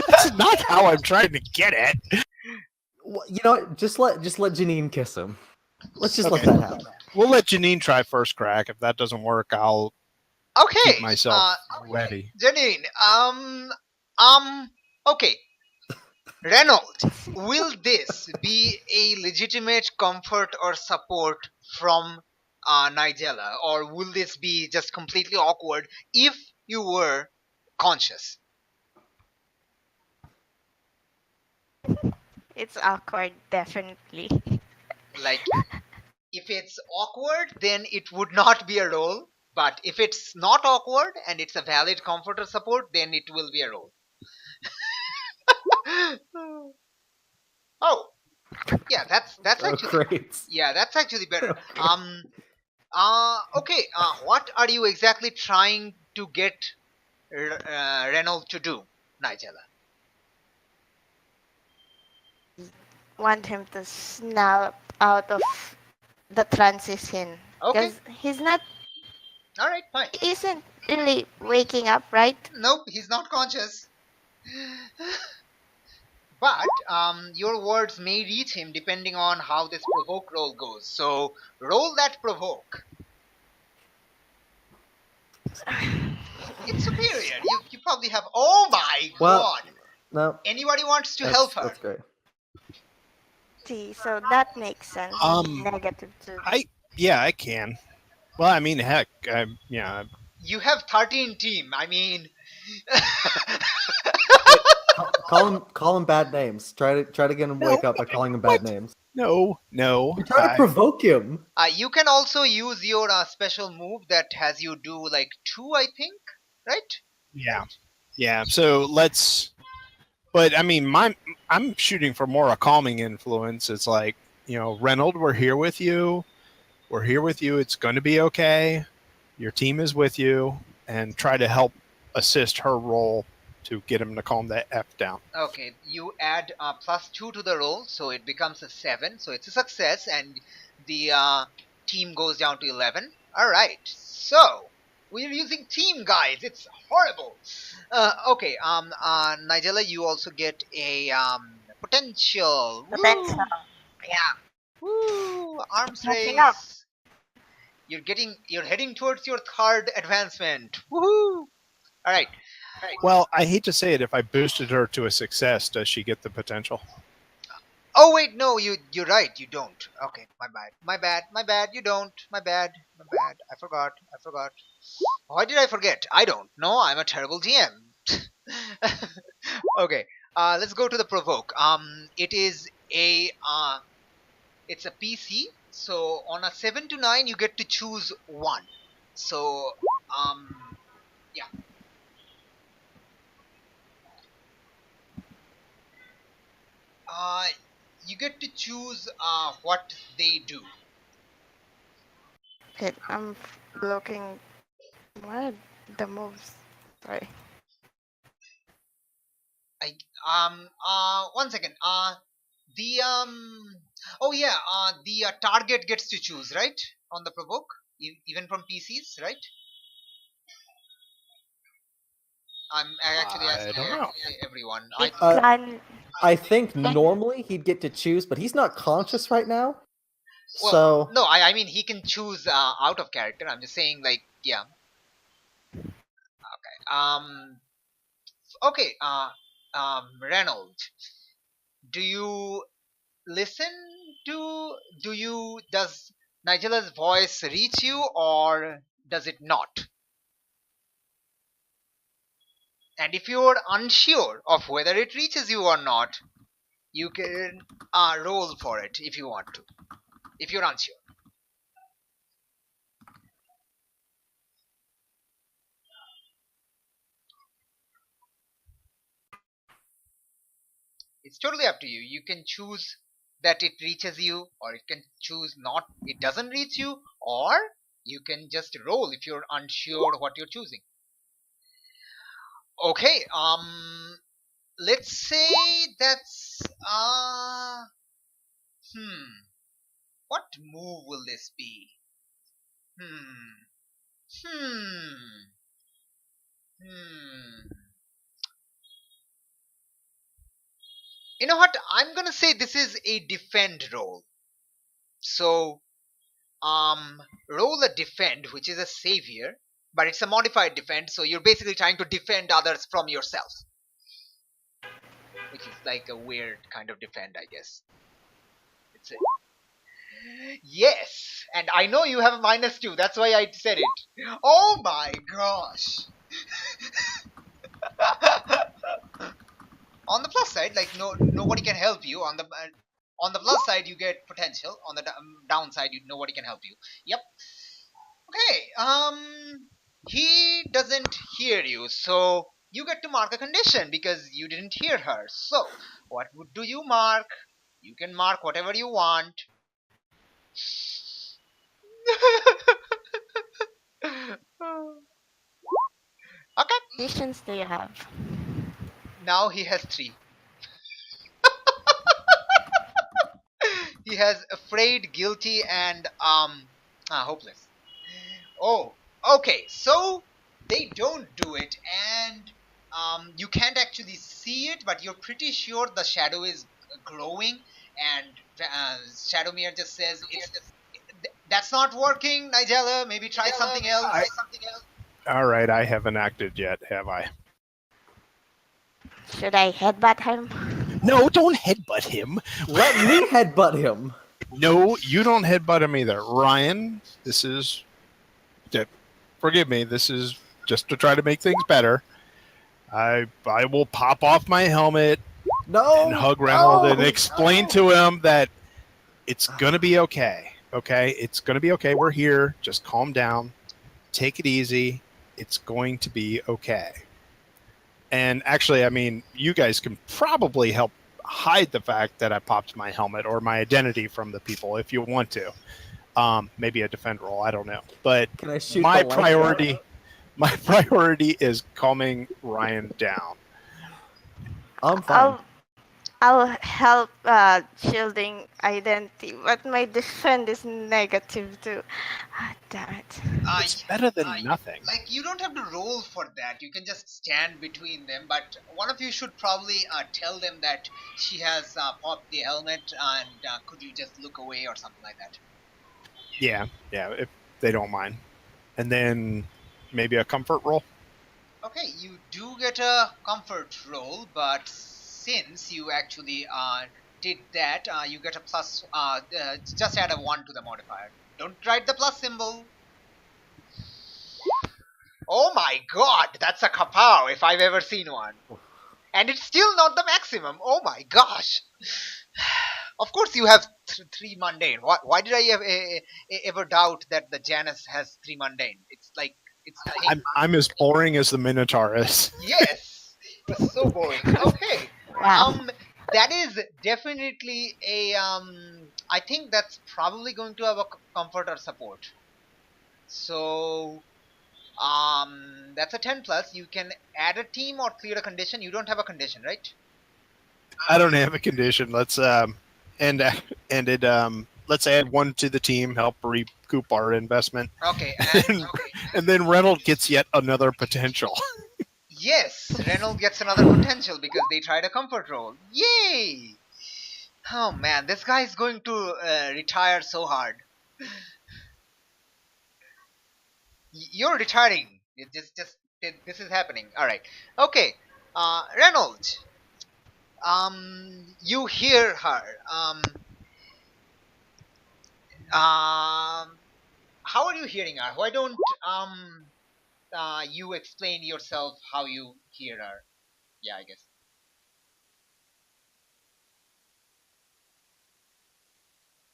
That's not how I'm trying to get it. Well, you know what? Just let Janine kiss him. Let's just let Okay. that happen. We'll let Janine try first crack. If that doesn't work, I'll Okay. keep myself ready. Janine, okay. Reynolds, will this be a legitimate comfort or support from Nigella, or will this be just completely awkward if you were conscious? It's awkward, definitely. Like, if it's awkward, then it would not be a role. But if it's not awkward and it's a valid comfort or support, then it will be a role. Oh, yeah, that's Oh, actually great. yeah, that's actually better. Okay. What are you exactly trying to get Reynolds to do, Nigella? Want him to snap out of the trance he's in. Okay. Because he's not, All right, fine. he isn't really waking up, right? Nope, he's not conscious. But your words may reach him depending on how this provoke roll goes. So roll that provoke. It's superior. You probably have. Oh my Well, god! No, Anybody wants to help her? that's great. See, so that makes sense. Negative 2. Yeah, I can. Well, I mean, heck, yeah. You have 13 team. I mean, Call him bad names. Try to get him to wake up by calling him bad names. No. You try to provoke him. You can also use your special move that has you do like 2, I think, right? Yeah. So let's. But I mean, I'm shooting for more a calming influence. It's like, Reynold, we're here with you. We're here with you. It's going to be okay. Your team is with you, and try to help assist her roll to get him to calm that F down. Okay, you add +2 to the roll, so it becomes a 7. So it's a success, and the team goes down to 11. All right, so we're using team, guys. It's horrible. Okay, Nigella, you also get a potential. Potential. Yeah. Woo! Arms Catching race. up. You're heading towards your 3rd advancement. Woohoo! All right. Well, I hate to say it, if I boosted her to a success, does she get the potential? Oh wait, no, you're right. You don't. Okay, my bad. You don't. My bad. I forgot. Why did I forget? I don't know. I'm a terrible GM. Okay. Let's go to the provoke. It is it's a PC. So on a 7 to 9, you get to choose 1. So yeah. You get to choose what they do. Okay, I'm looking. What are the moves? Sorry. One second. The oh yeah. The target gets to choose, right? On the provoke, even from PCs, right? I'm actually I asking don't know. everyone. It can. I think normally he'd get to choose, but he's not conscious right now. Well, So no, I mean he can choose out of character. I'm just saying, like, yeah. Okay. Reynold, do you listen to? Does Nigella's voice reach you, or does it not? And if you're unsure of whether it reaches you or not, you can roll for it if you want to. If you're unsure. It's totally up to you. You can choose that it reaches you, or it can choose not, it doesn't reach you, or you can just roll if you're unsure what you're choosing. Okay, let's say that's what move will this be? You know what? I'm gonna say this is a defend roll. So, roll a defend, which is a savior, but it's a modified defend. So you're basically trying to defend others from yourself, which is like a weird kind of defend, I guess. It's a... Yes, and I know you have a -2. That's why I said it. Oh my gosh. On the plus side, like nobody can help you. On the plus side, you get potential. On the downside, nobody can help you. Yep. Okay. He doesn't hear you, so you get to mark a condition because you didn't hear her. So, what do you mark? You can mark whatever you want. Okay. Conditions do you have? Now he has 3. He has afraid, guilty, and hopeless. Oh, okay. So they don't do it, and you can't actually see it, but you're pretty sure the shadow is glowing. And Shadowmere just says, "That's not working, Nigella. Maybe try something else." All right, I haven't acted yet, have I? Should I headbutt him? No, don't headbutt him. let me headbutt him. No, you don't headbutt him either. Ryan, forgive me, this is just to try to make things better. I will pop off my helmet No. and hug Reynolds and no, explain no. to him that it's gonna be okay. Okay, it's gonna be okay. We're here. Just calm down. Take it easy. It's going to be okay. And actually, I mean, you guys can probably help hide the fact that I popped my helmet or my identity from the people if you want to. Maybe a defend roll. I don't know. But Can I shoot my the lights out? my priority is calming Ryan down. I'm fine. I'll help shielding identity, but my defend is negative too. Ah, damn it. It's better than nothing. Like, you don't have to roll for that. You can just stand between them. But one of you should probably tell them that she has popped the helmet, and could you just look away or something like that? Yeah, if they don't mind. And then maybe a comfort roll. Okay, you do get a comfort roll, but since you actually did that, you get a plus. Just add a 1 to the modifier. Don't write the plus symbol. Oh my god, that's a kapow if I've ever seen one. And it's still not the maximum. Oh my gosh. Of course you have 3 mundane. Why did I ever doubt that the Janus has 3 mundane? It's like, I'm as boring as the Minotaur is. yes, it's so boring. Okay. Wow. That is definitely a I think that's probably going to have a comfort or support. So that's a 10 plus. You can add a team or clear a condition. You don't have a condition, right? I don't have a condition. Let's end it. Let's add 1 to the team, help recoup our investment. Okay, And then Reynolds gets yet another potential. yes, Reynolds gets another potential because they tried a comfort roll. Yay! Oh man, this guy is going to retire so hard. You're retiring. This is happening. All right. Okay. Reynolds. You hear her. How are you hearing her? Why don't you explain yourself how you hear her? Yeah, I guess.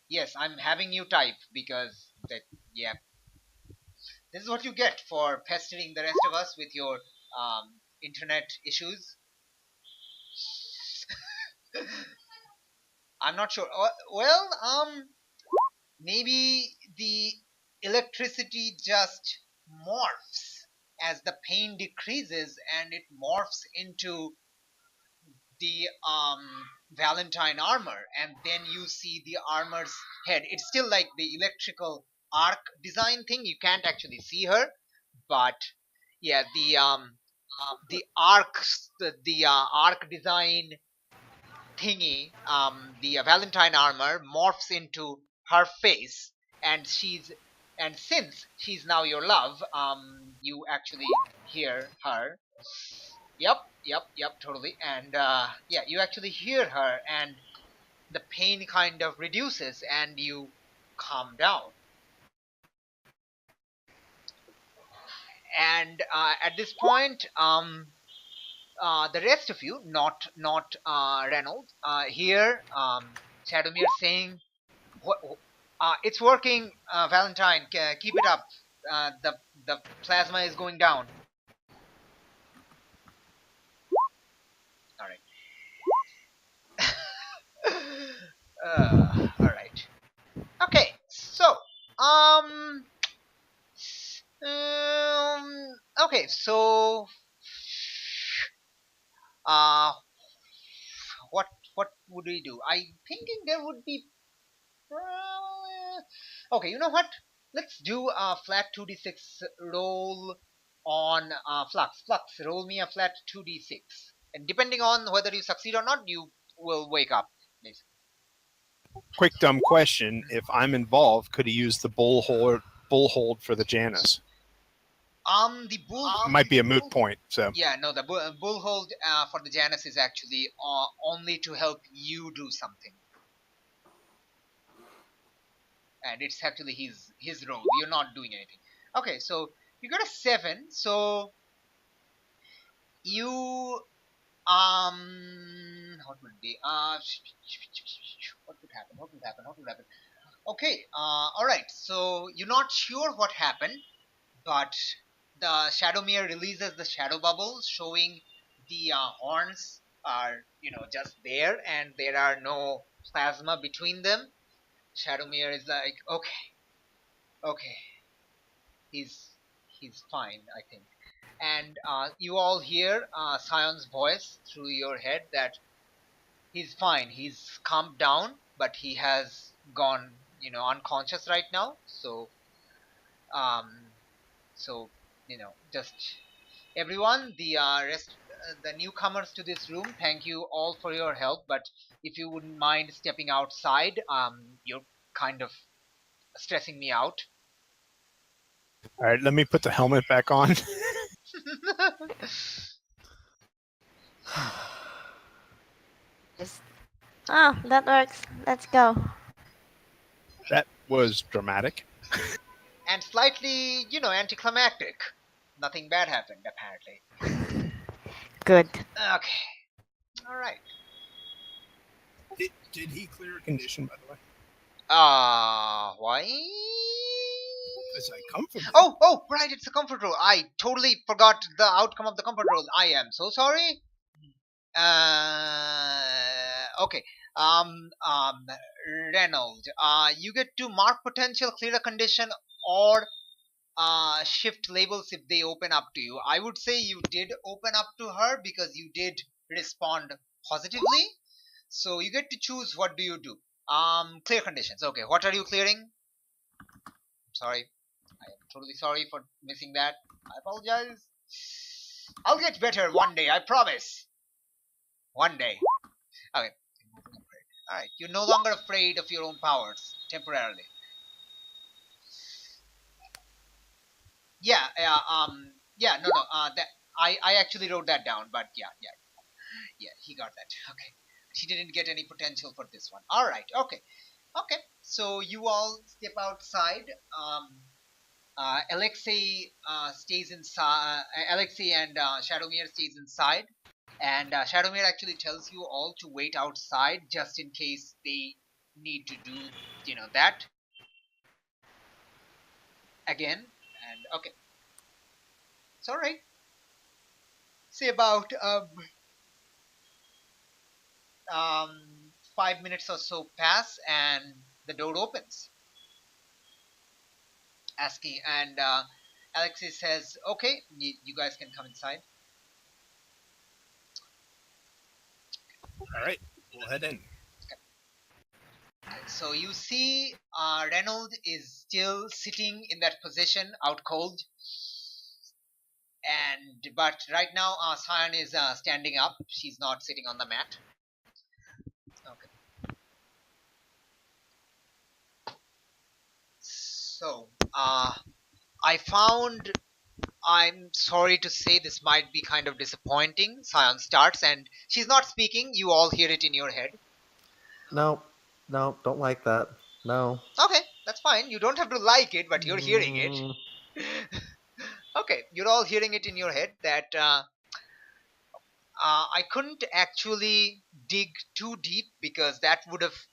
Yes, I'm having you type because that. Yeah, this is what you get for pestering the rest of us with your internet issues. I'm not sure. Well, maybe the electricity just morphs as the pain decreases, and it morphs into the Valentine armor, and then you see the armor's head. It's still like the electrical arc design thing. You can't actually see her, but yeah, the arc design thingy, the Valentine armor morphs into her face, and since she's now your love, you actually hear her. Yep, totally. And yeah, you actually hear her, and the pain kind of reduces, and you calm down. And at this point, the rest of you, not Reynolds, hear Shadowmere saying, "What? It's working, Valentine. Keep it up. The plasma is going down." All right. All right. Okay. So, um, okay. So, uh, what what would we do? I'm thinking there would be. Okay, you know what? Let's do a flat 2d6 roll on Flux. Flux, roll me a flat 2d6. And depending on whether you succeed or not, you will wake up. Please. Quick dumb question: if I'm involved, could he use the bull hold for the Janus? The bull Might be a moot point. So Yeah, no, the bull hold for the Janus is actually only to help you do something. And it's actually his role. You're not doing anything. Okay, so you got a 7. So you what would it be? What would happen? What would happen? What would happen? Okay, all right. So you're not sure what happened, but the Shadowmere releases the shadow bubble, showing the horns are just there, and there are no plasma between them. Shadowmere is like, okay, okay, he's fine, I think. And you all hear Sion's voice through your head that he's fine. He's calmed down, but he has gone, unconscious right now. So, um, just everyone, the newcomers to this room, thank you all for your help. But if you wouldn't mind stepping outside, you're kind of stressing me out. All right, let me put the helmet back on. Just, oh, that works. Let's go. That was dramatic. And slightly, anticlimactic. Nothing bad happened, apparently. Good. Okay. All right. Did he clear a condition, by the way? Why? Because I come from. Oh, right, it's a comfort roll. I totally forgot the outcome of the comfort roll. I am so sorry. Okay. Reynold, you get to mark potential, clear a condition, or shift labels if they open up to you. I would say you did open up to her because you did respond positively. So you get to choose what do you do. Clear conditions. Okay, what are you clearing? Sorry. I am totally sorry for missing that. I apologize. I'll get better one day, I promise. One day. Okay. Alright, you're no longer afraid of your own powers, temporarily. Yeah, that I actually wrote that down, but yeah, he got that. Okay. He didn't get any potential for this one. Alright, okay. So you all step outside. Alexei stays inside. Alexei and Shadowmere stays inside, and Shadowmere actually tells you all to wait outside just in case they need to do, that again. And okay, it's all right. Say about 5 minutes or so pass, and the door opens. Asking and Alexei says, "Okay, you guys can come inside." All right, we'll head in. So you see Reynold is still sitting in that position, out cold. But right now Sion is standing up. She's not sitting on the mat. Okay. So I found, I'm sorry to say this might be kind of disappointing. Sion starts and she's not speaking. You all hear it in your head. No, don't like that. No. Okay, that's fine. You don't have to like it, but you're hearing it. Okay, you're all hearing it in your head that I couldn't actually dig too deep because that would have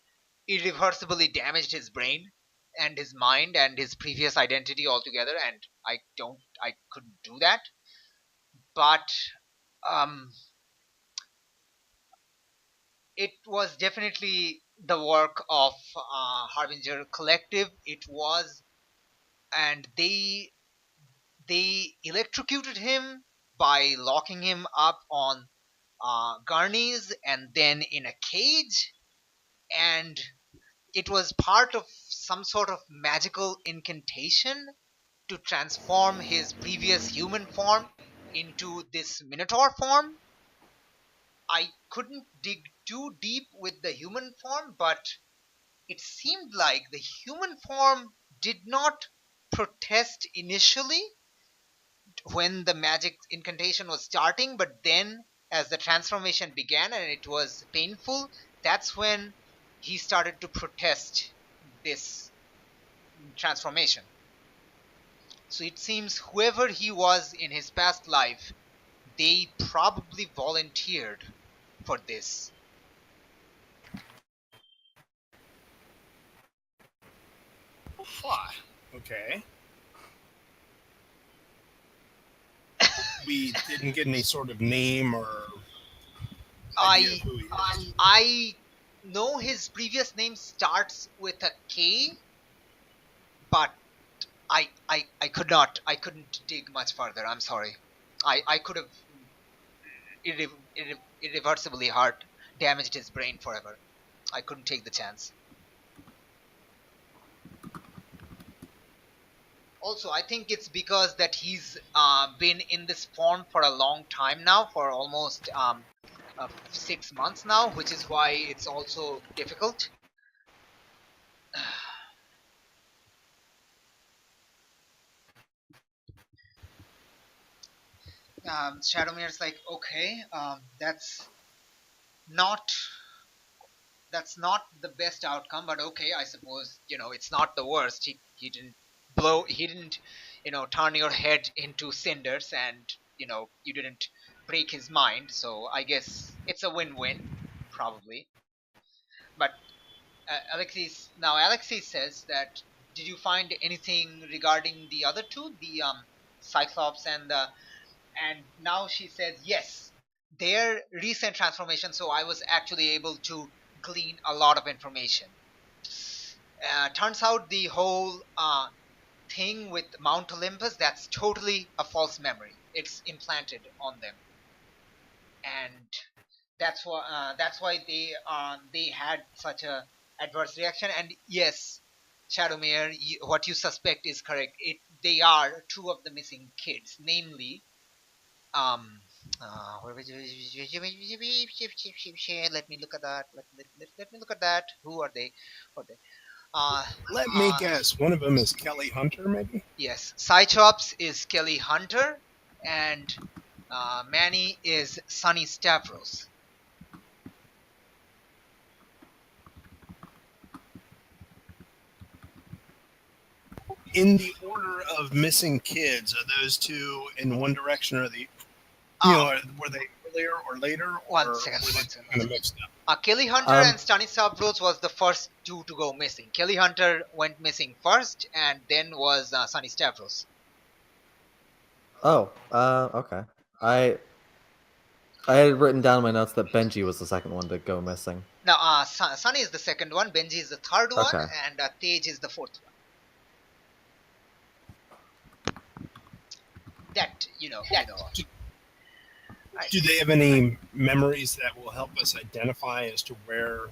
irreversibly damaged his brain and his mind and his previous identity altogether, and I couldn't do that. But it was definitely the work of Harbinger Collective. It was, and they electrocuted him by locking him up on gurneys and then in a cage, and it was part of some sort of magical incantation to transform his previous human form into this minotaur form. I couldn't dig too deep with the human form, but it seemed like the human form did not protest initially when the magic incantation was starting, but then as the transformation began and it was painful, that's when he started to protest this transformation. So it seems whoever he was in his past life they probably volunteered for this. Huh. Okay. We didn't get any sort of name or idea of who he is. I know his previous name starts with a K, but I couldn't dig much further. I'm sorry. I could have irreversibly damaged his brain forever. I couldn't take the chance. Also, I think it's because that he's been in this form for a long time now, for almost 6 months now, which is why it's also difficult. Shadowmere's like, okay, not that's not the best outcome, but okay, I suppose it's not the worst. He didn't turn your head into cinders, and you didn't break his mind. So I guess it's a win-win, probably. But Alexei says that, did you find anything regarding the other two, the Cyclops and now she says yes, their recent transformation. So I was actually able to glean a lot of information. Turns out the whole thing with Mount Olympus, that's totally a false memory. It's implanted on them, and that's why they had such a adverse reaction. And yes, Shadowmere, what you suspect is correct. They are two of the missing kids, namely let me look at that. Let me look at that. Who are they? What are they? Let me guess. One of them is Kelly Hunter, maybe? Yes, Cyclops is Kelly Hunter, and Manny is Sunny Stavros. In the order of missing kids, are those two in one direction or the were they earlier or later? One second. Kind of mixed up. Kelly Hunter and Stanislav Rose was the first two to go missing. Kelly Hunter went missing first, and then was Sunny Stavros. Oh, okay. I had written down in my notes that Benji was the second one to go missing. Now, Sunny is the second one, Benji is the third one, and Tej is the fourth one. That Do they have any memories that will help us identify as to where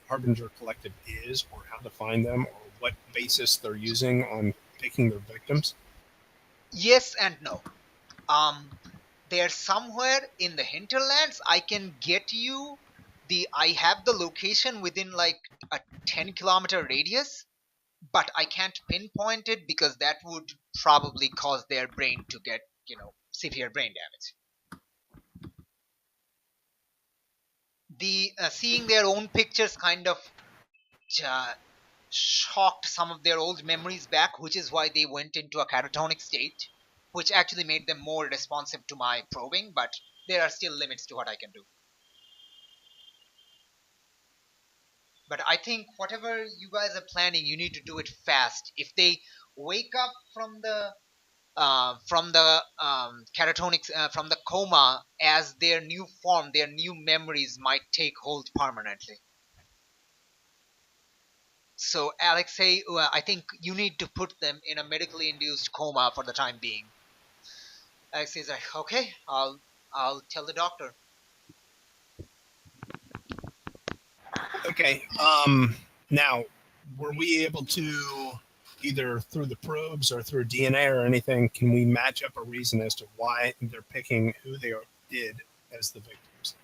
Harbinger Collective is, or how to find them, or what basis they're using on picking their victims? Yes and no. They're somewhere in the hinterlands. I can get you I have the location within like a 10-kilometer radius, but I can't pinpoint it because that would probably cause their brain to get, severe brain damage. The seeing their own pictures kind of shocked some of their old memories back, which is why they went into a catatonic state, which actually made them more responsive to my probing, but there are still limits to what I can do. But I think whatever you guys are planning, you need to do it fast. If they wake up from the catatonics, from the coma, as their new form, their new memories might take hold permanently. So Alexei, I think you need to put them in a medically induced coma for the time being. Alexei's like, okay, I'll tell the doctor. Okay. Now, were we able to, either through the probes or through DNA or anything, can we match up a reason as to why they're picking who they did as the victims?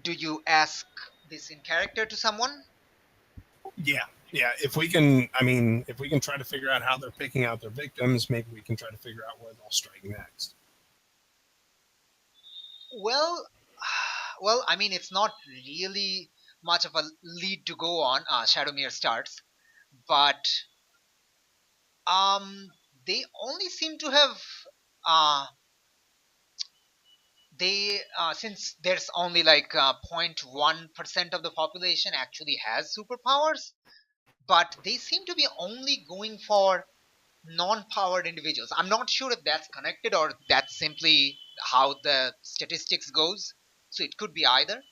Do you ask this in character to someone? Yeah. If we can try to figure out how they're picking out their victims, maybe we can try to figure out where they'll strike next. Well, I mean, it's not really much of a lead to go on. Shadowmere starts, but they only seem to have they since there's only like 0.1% of the population actually has superpowers, but they seem to be only going for non-powered individuals. I'm not sure if that's connected or that's simply how the statistics goes. So it could be either.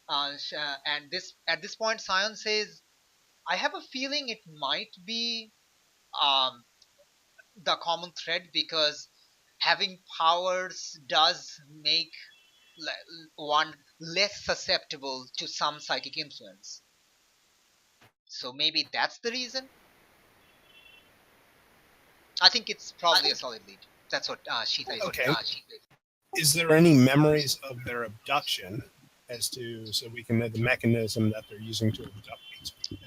And this at this point, Sion says, "I have a feeling it might be um, the common thread because having powers does make one less susceptible to some psychic influence. So maybe that's the reason. I think it's probably a solid lead. That's what Sheetha is. Okay. Is there any memories of their abduction as to so we can know the mechanism that they're using to abduct these people?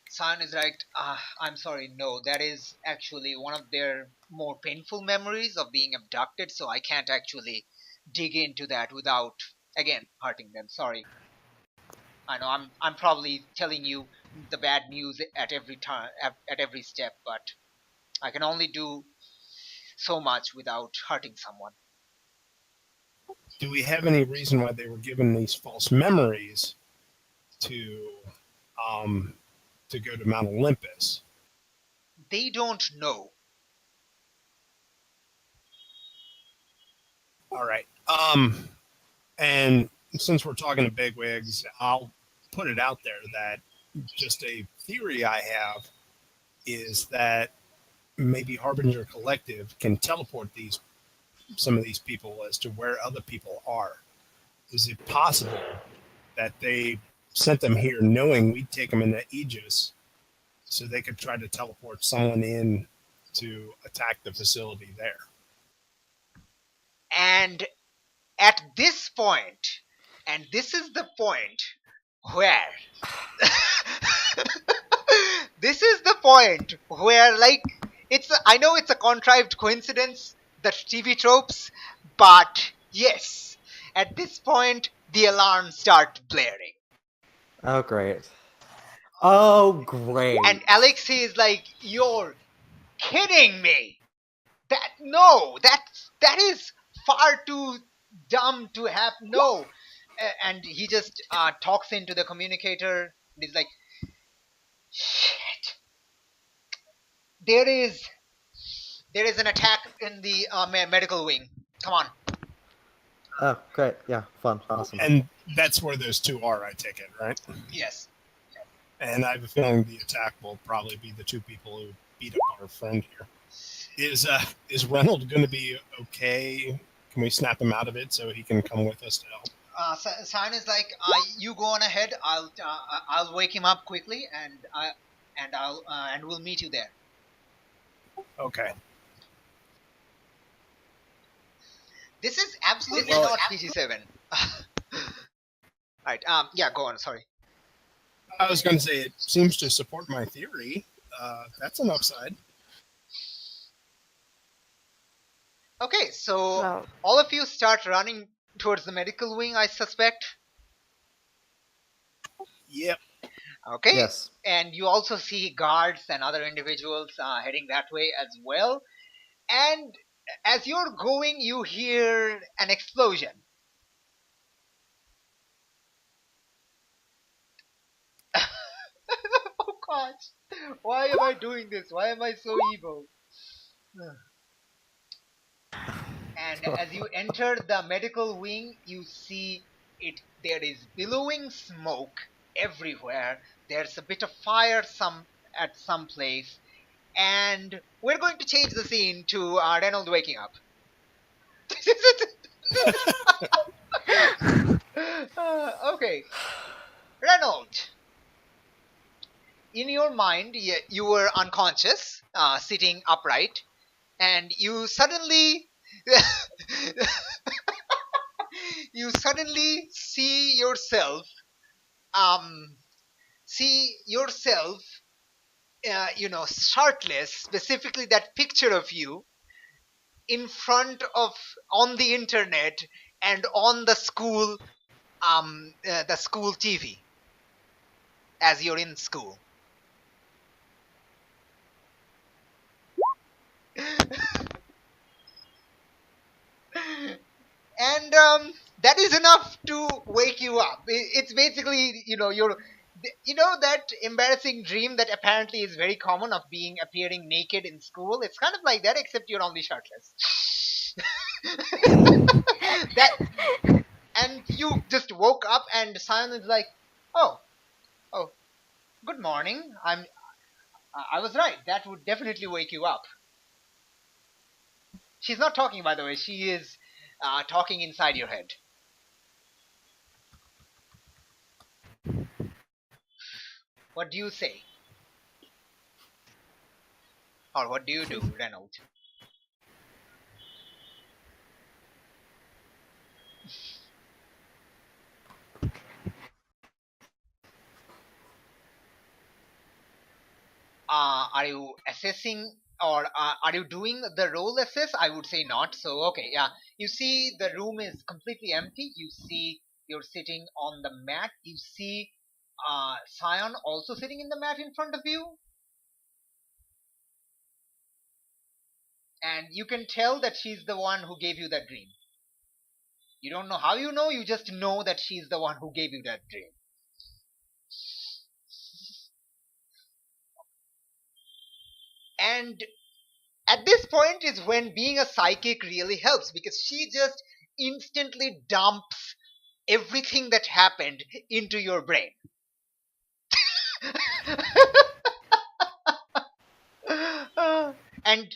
Sion is right. I'm sorry. No, that is actually one of their more painful memories of being abducted. So I can't actually dig into that without again hurting them. Sorry. I know I'm probably telling you the bad news at every time at every step, but I can only do so much without hurting someone. Do we have any reason why they were given these false memories to go to Mount Olympus? They don't know. All right. And since we're talking to bigwigs, I'll put it out there that just a theory I have is that maybe Harbinger Collective can teleport some of these people as to where other people are. Is it possible that they sent them here knowing we'd take them into Aegis so they could try to teleport someone in to attack the facility there? And at this point, and this is the point where this is the point where like I know it's a contrived coincidence, the TV tropes, but yes, at this point the alarms start blaring. Oh, great. Oh, great. And Alexei is like, "You're kidding me. That is far too dumb to have. No." And he just talks into the communicator and he's like, "Shit. There is an attack in the medical wing. Come on." Oh, great. Yeah, fun. Awesome. And that's where those two are, I take it, right? Yes. And I have a feeling the attack will probably be the two people who beat up our friend here. Is Reynolds going to be okay? Can we snap him out of it so he can come with us to help? Sign is like, "You go on ahead. I'll wake him up quickly, and we'll meet you there." Okay. This is absolutely not PG-7. Right. Yeah. Go on. Sorry. I was going to say it seems to support my theory. That's an upside. Okay. So Well, all of you start running towards the medical wing, I suspect. Yep. Okay. Yes. And you also see guards and other individuals heading that way as well. And as you're going, you hear an explosion. Oh gosh, why am I doing this? Why am I so evil? And as you enter the medical wing, you see it. There is billowing smoke everywhere. There's a bit of fire at some place, and we're going to change the scene to Reynolds waking up. Okay, Reynolds. In your mind, you were unconscious, sitting upright, and you suddenly you suddenly see yourself shirtless, specifically that picture of you in front of on the internet and on the school TV as you're in school. that is enough to wake you up. It's basically, that embarrassing dream that apparently is very common of appearing naked in school. It's kind of like that, except you're only shirtless. that, and you just woke up, and Sion is like, oh, good morning. I was right. That would definitely wake you up. She's not talking, by the way. She is talking inside your head. What do you say? Or what do you do, Reynolds? Are you assessing, or are you doing the role assess? I would say not. So, okay, yeah. You see the room is completely empty. You see you're sitting on the mat. You see Sion also sitting in the mat in front of you. And you can tell that she's the one who gave you that dream. You don't know how you know, you just know that she's the one who gave you that dream. And at this point is when being a psychic really helps, because she just instantly dumps everything that happened into your brain. And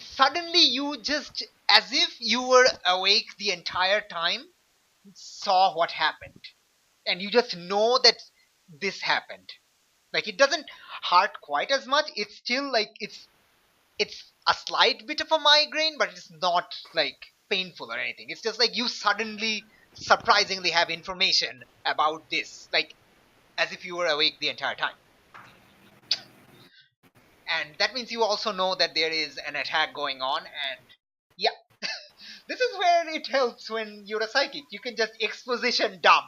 suddenly you just, as if you were awake the entire time, saw what happened. And you just know that this happened. Like, it doesn't hurt quite as much. It's still like, it's a slight bit of a migraine, but it's not like painful or anything. It's just like you suddenly, surprisingly have information about this, like as if you were awake the entire time. And that means you also know that there is an attack going on, and yeah. This is where it helps when you're a psychic. You can just exposition dump.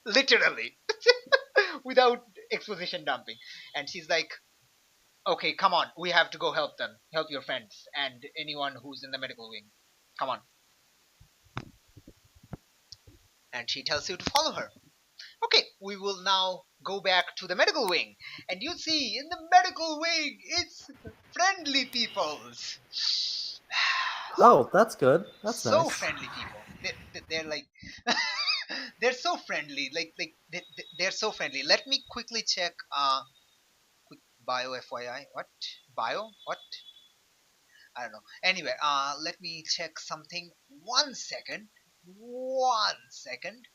Literally. Without exposition dumping. And she's like, okay, come on, we have to go help them. Help your friends and anyone who's in the medical wing. Come on. And she tells you to follow her. Okay, we will now go back to the medical wing. And you see, in the medical wing, it's friendly peoples. Oh, that's good. That's so nice. friendly people. They're like... they're so friendly. They're so friendly. Let me quickly check... quick bio FYI. What? Bio? What? I don't know. Anyway, let me check something. 1 second. 1 second.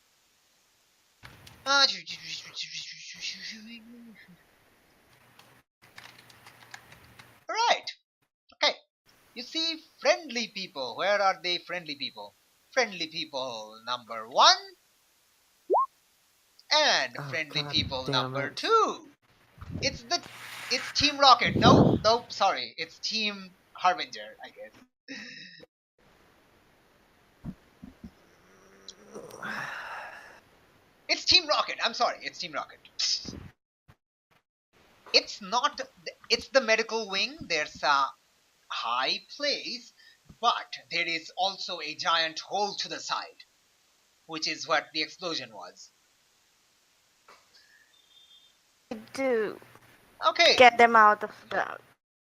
Right. Okay. You see, friendly people. Where are they, friendly people? Friendly people number 1. And friendly God people damn number it. 2. It's Team Rocket. Nope, sorry. It's Team Harbinger, I guess. It's Team Rocket. I'm sorry. It's Team Rocket. It's not... It's the medical wing. There's a high place, but there is also a giant hole to the side, which is what the explosion was. To Okay. get them out of the...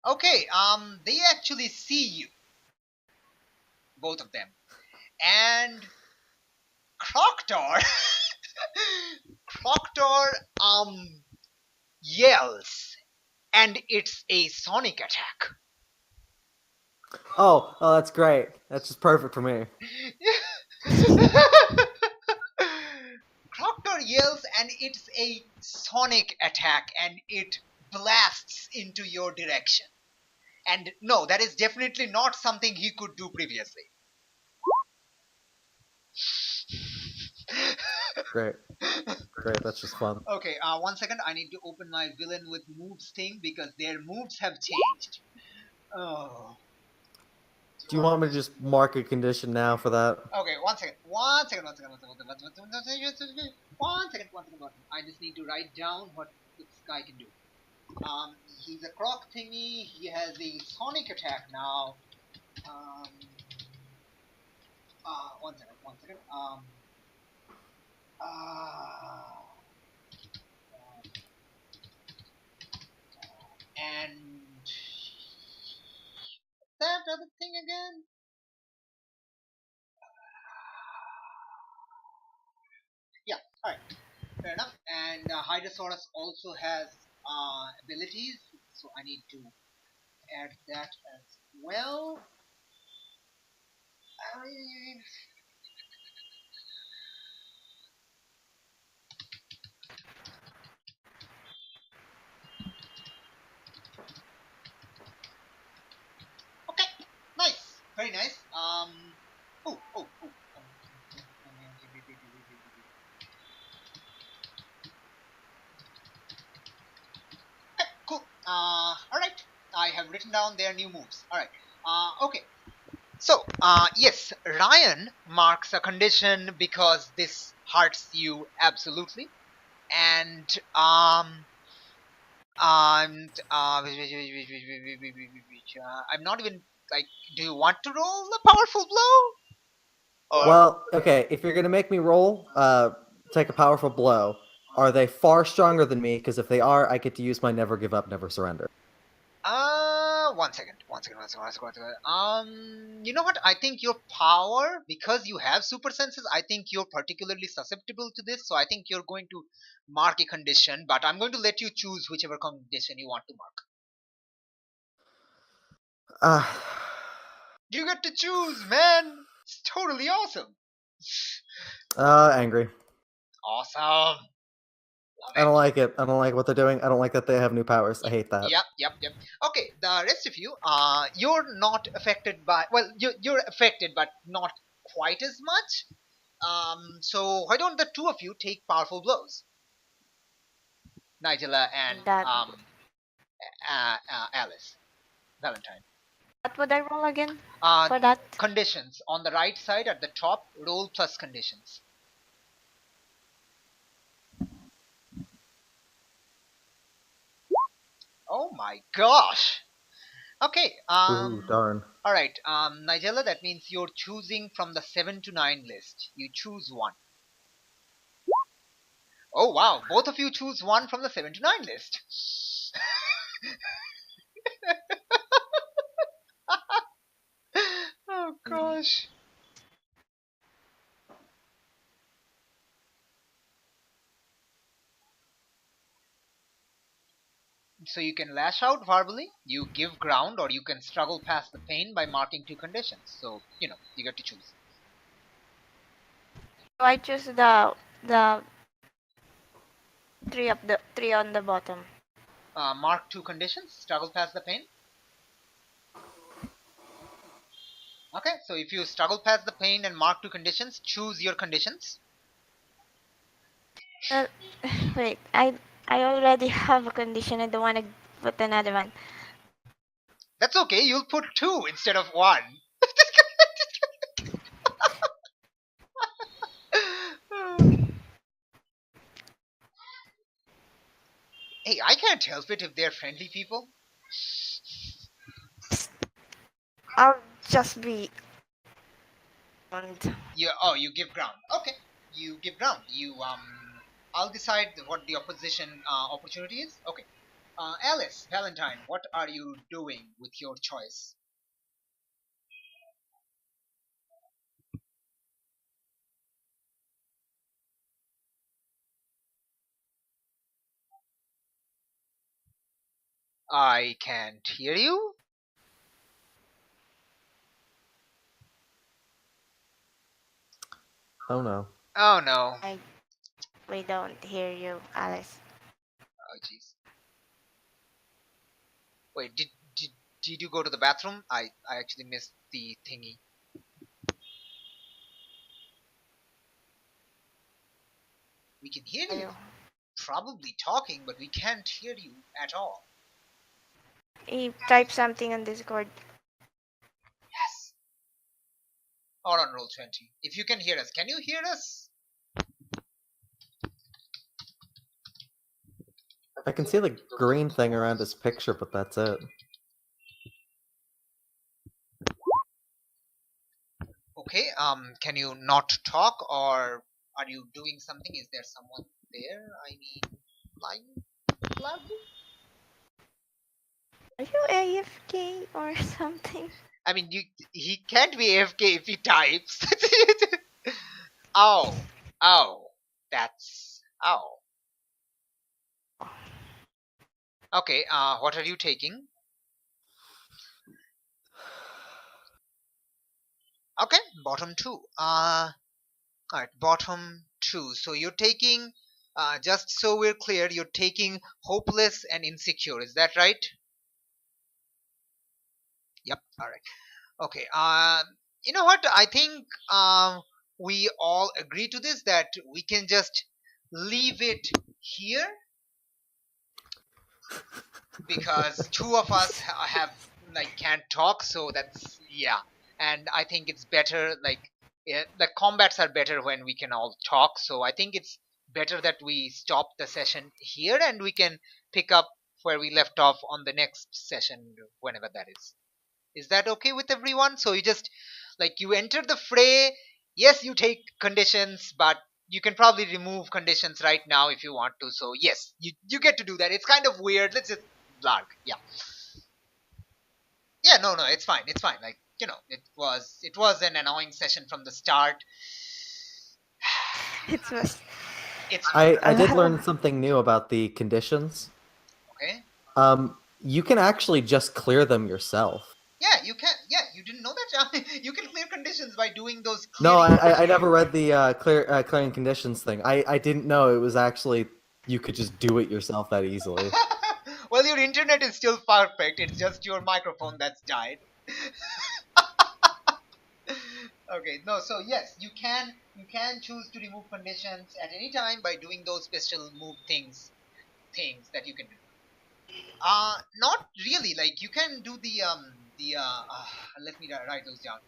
Okay, they actually see you. Both of them. And Croctor Croctor yells, and it's a sonic attack. Oh, that's great. That's just perfect for me. Croctor yells, and it's a sonic attack, and it blasts into your direction. And no, that is definitely not something he could do previously. Great. Great, that's just fun. Okay, 1 second. I need to open my villain with moves thing because their moves have changed. Oh. Do you want me to just mark a condition now for that? Okay, 1 second. 1 second. 1 second. 1 second. 1 second. 1 second. I just need to write down what this guy can do. He's a croc thingy. He has a sonic attack now. One second. One second. Uh, and that other thing again. Yeah. All right. Fair enough. And Hydrosaurus also has abilities, so I need to add that as well. I... Okay, nice, very nice. Okay, cool. All right. I have written down their new moves. All right. Okay. So, yes, Ryan marks a condition because this hurts you absolutely, and I'm not even like. Do you want to roll a powerful blow? Or Well, okay, if you're gonna make me roll, take a powerful blow. Are they far stronger than me? Because if they are, I get to use my never give up, never surrender. one second. You know what? I think your power, because you have super senses, I think you're particularly susceptible to this. So I think you're going to mark a condition, but I'm going to let you choose whichever condition you want to mark. Uh, You get to choose, man. It's totally awesome. angry. Awesome. I don't like it. I don't like what they're doing. I don't like that they have new powers. I hate that. Yep. Okay, the rest of you, you're not affected by. Well, you're affected, but not quite as much. So why don't the two of you take powerful blows, Nigella and That. Alice, Valentine. What would I roll again Uh, for that? Conditions on the right side at the top. Roll plus conditions. Oh my gosh. Okay. Ooh, darn. All right, Nigella. That means you're choosing from the 7 to 9 list. You choose one. Oh wow, both of you choose one from the 7 to 9 list. Oh gosh. So you can lash out verbally, you give ground, or you can struggle past the pain by marking two conditions. So, you know, you get to choose. So I choose the three on the bottom. Mark two conditions, struggle past the pain. Okay, so if you struggle past the pain and mark two conditions, choose your conditions. Uh, wait, I already have a condition. I don't want to put another one. That's okay, you'll put two instead of one. Hey, I can't help it if they're friendly people. I'll just be. And You give ground. Okay, you give ground. I'll decide what the opposition opportunity is. Okay, Alice, Valentine, what are you doing with your choice? I can't hear you. Oh no. Oh no. we don't hear you, Alice. Oh jeez. Wait, did you go to the bathroom? I actually missed the thingy. We can hear Are you. you? Probably talking, but we can't hear you at all. He type something on Discord. Yes. Or on Roll20. If you can hear us, can you hear us? I can see the green thing around his picture, but that's it. Okay. Can you not talk, or are you doing something? Is there someone there? I mean, lying loudly? Are you AFK or something? I mean, he can't be AFK if he types. Oh, oh, that's oh. Okay. What are you taking? Okay, bottom two. Alright, bottom two. So you're taking, just so we're clear, you're taking hopeless and insecure. Is that right? Yep. All right. Okay. You know what? I think we all agree to this, that we can just leave it here, because two of us have like can't talk, so that's, yeah. And I think it's better, like, the combats are better when we can all talk, so I think it's better that we stop the session here and we can pick up where we left off on the next session, whenever that is. Is that okay with everyone? So you just, like, you enter the fray. Yes, you take conditions, but you can probably remove conditions right now if you want to. So yes, you get to do that. It's kind of weird. Let's just blarg. Yeah. Yeah, no, it's fine. It's fine. Like, it was an annoying session from the start. It was. It's I did learn something new about the conditions. okay. You can actually just clear them yourself. Yeah, you can. Yeah, you didn't know that. You can clear conditions by doing those. No, Clearing. I never read the clearing conditions thing. I didn't know it was actually you could just do it yourself that easily. Well, your internet is still perfect. It's just your microphone that's died. Okay, no, so yes, you can choose to remove conditions at any time by doing those special move things that you can do. Not really. Like, you can do let me write those down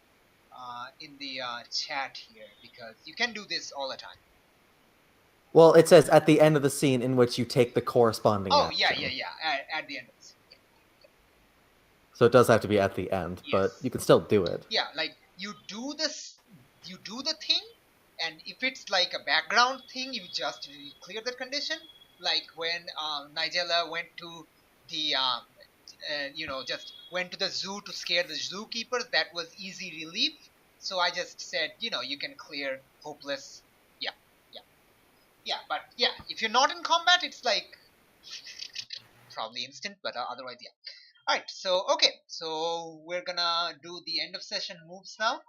in the chat here, because you can do this all the time. Well, it says at the end of the scene in which you take the corresponding Oh action. yeah. At the end of this. So it does have to be at the end, but Yes. you can still do it. Yeah, like, you do the thing, and if it's like a background thing, you just clear the condition. Like when Nigella went to the just went to the zoo to scare the zookeepers. That was easy relief. So I just said, you can clear hopeless. Yeah. But yeah, if you're not in combat, it's like probably instant, but otherwise, yeah. All right. So okay. So we're gonna do the end of session moves now.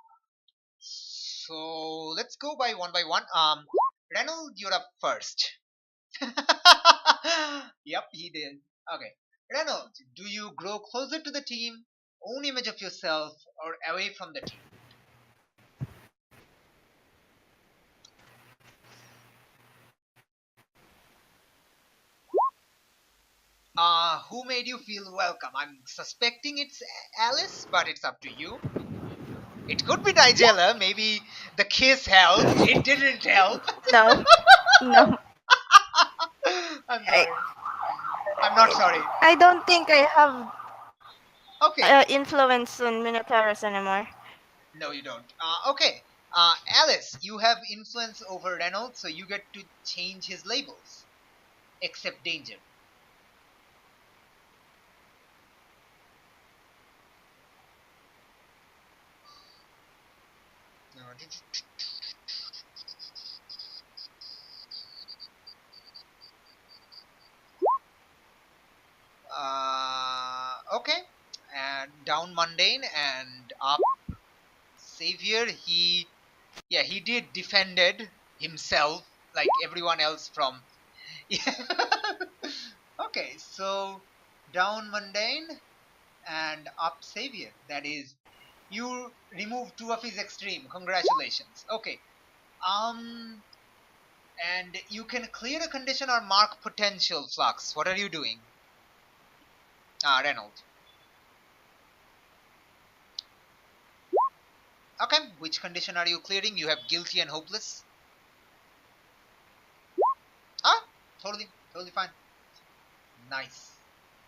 So let's go by one. Reynold, you're up first. Yep, he did. Okay. Reynold, do you grow closer to the team, own image of yourself, or away from the team? Who made you feel welcome? I'm suspecting it's Alice, but it's up to you. It could be Nigella. Maybe the kiss helped. It didn't help. No. No. I'm sorry. I'm not sorry. I don't think I have Okay. influence on Minotaurus anymore. No, you don't. Okay. Alice, you have influence over Reynolds, so you get to change his labels. Except danger. Okay. And down mundane and up savior. He did defended himself like everyone else from. Yeah. Okay, so down mundane and up savior. That is, you remove two of his extreme. Congratulations. Okay. And you can clear a condition or mark potential flux. What are you doing? Reynolds. Okay, which condition are you clearing? You have guilty and hopeless. Totally fine. Nice.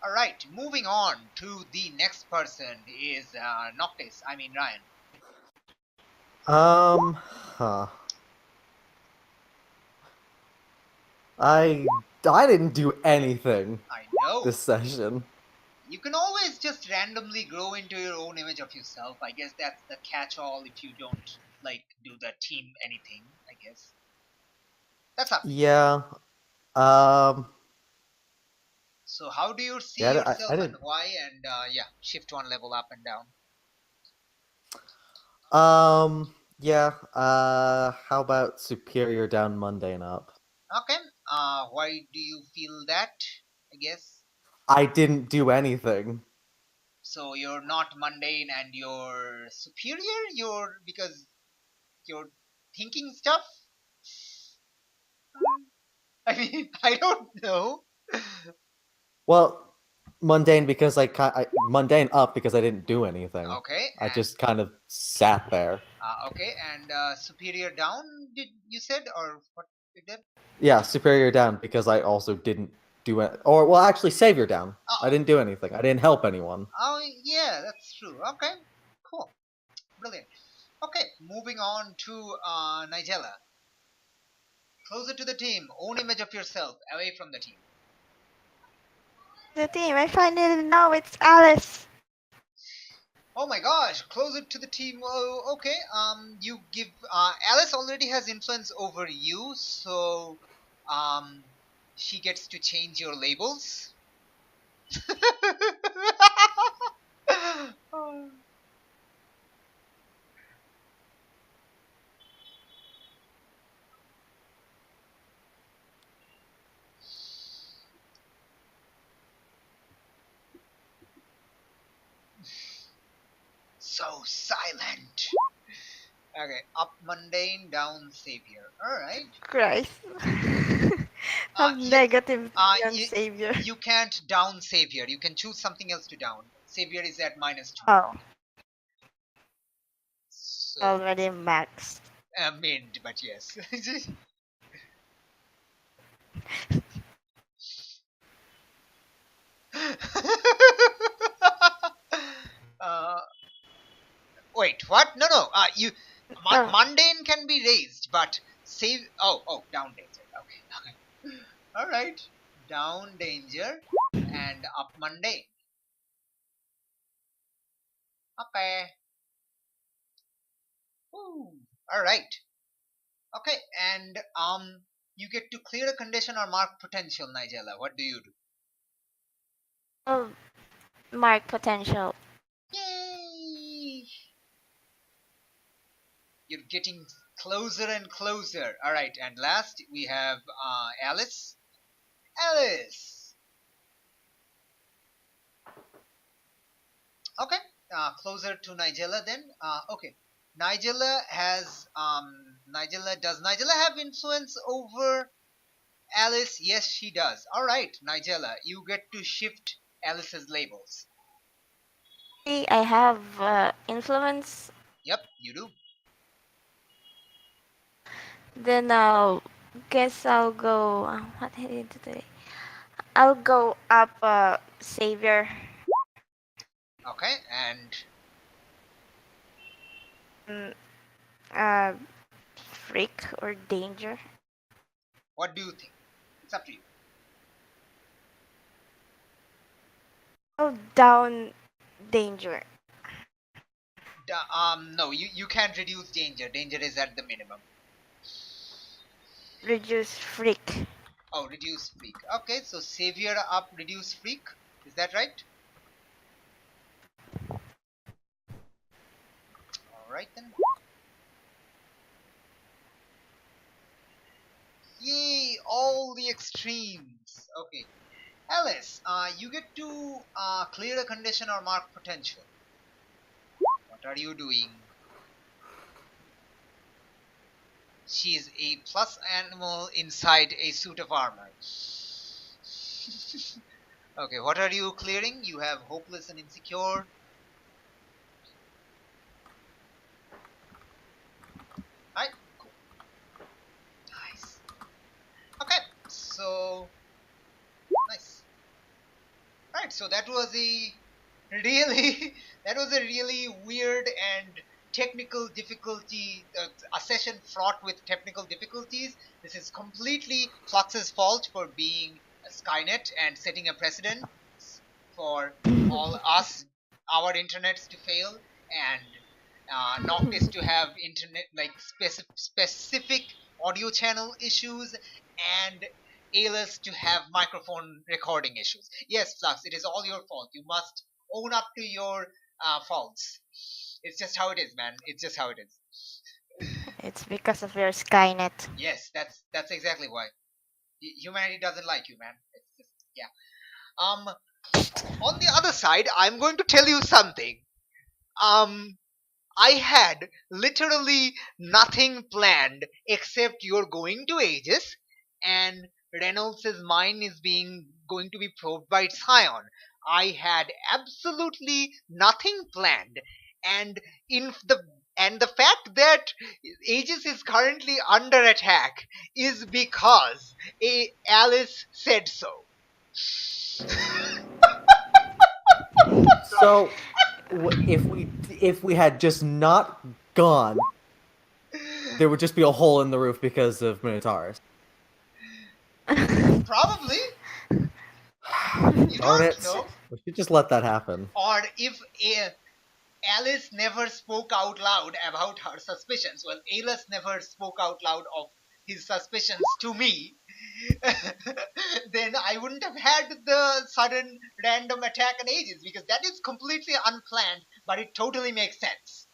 Alright, moving on to the next person is Noctis. I mean Ryan. Huh. I didn't do anything I know. this session. You can always just randomly grow into your own image of yourself. I guess that's the catch-all if you don't like do the team anything, I guess. That's up to you. Yeah. Um. So how do you see Yeah, yourself I and did. why? And yeah, shift one level up and down. Yeah. How about superior down, mundane up? Okay. Why do you feel that? I guess. I didn't do anything. So you're not mundane and you're superior. Because you're thinking stuff. I mean, I don't know. Well, mundane because mundane up because I didn't do anything. Okay, I and just kind of sat there. okay, and superior down. Did you said or what you did? Yeah, superior down because I also didn't do it. Or well, actually, savior down. Oh, I didn't do anything. I didn't help anyone. oh yeah, that's true. Okay, cool, brilliant. Okay, moving on to Nigella. Closer to the team. Own image of yourself, away from the team. The team, I finally know it's Alice. Oh my gosh, closer to the team. Oh, okay. You give Alice already has influence over you, so she gets to change your labels. So silent. Okay, up mundane, down savior. All right. Christ. Uh, Have you, negative uh, on you, Savior. you can't down savior. You can choose something else to down. Savior is at -2. Oh, So, already maxed. mint, but yes. uh, wait, what? No, no. Oh, Mundane can be raised, but save. Oh, down danger. Okay. All right. Down danger and up mundane. Okay. Ooh. All right. Okay, and you get to clear a condition or mark potential, Nigella. What do you do? oh, mark potential. Yay! You're getting closer and closer. All right, and last we have Alice. Alice. Okay, closer to Nigella then. Okay, Nigella has Nigella. Does Nigella have influence over Alice? Yes, she does. All right, Nigella, you get to shift Alice's labels. See, I have influence. Yep, you do. Then I'll guess I'll go. What did I do today? I'll go up Savior. Okay, and Mm, uh, freak or danger. what do you think? It's up to you. Oh, down danger. No, you can't reduce danger. Danger is at the minimum. Reduce freak. Oh, reduce freak. Okay, so savior up, reduce freak. Is that right? All right then. Yay! All the extremes. Okay, Alice, you get to clear a condition or mark potential. What are you doing? She is a plus animal inside a suit of armor. Okay, what are you clearing? You have hopeless and insecure. Alright, cool. Nice. Okay, so nice. Alright, so that was a really that was a really weird and technical difficulty, a session fraught with technical difficulties. This is completely Flux's fault for being a Skynet and setting a precedent for all us, our internets to fail, and Noctis to have internet like specific audio channel issues, and Alis to have microphone recording issues. Yes, Flux, it is all your fault. You must own up to your faults. It's just how it is, man. It's just how it is. It's because of your Skynet. Yes, that's exactly why. Humanity doesn't like you, man. It's just, yeah. On the other side, I'm going to tell you something. I had literally nothing planned except you're going to Aegis, and Reynolds' mine is going to be probed by Scion. I had absolutely nothing planned, and in the and the fact that Aegis is currently under attack is because Alice said so. So, if we had just not gone, there would just be a hole in the roof because of Minotaurs. Probably. You Darn don't it! know. We should just let that happen. Or if Alice never spoke out loud about her suspicions, well, Alice never spoke out loud of his suspicions to me, then I wouldn't have had the sudden random attack on Aegis, because that is completely unplanned, but it totally makes sense.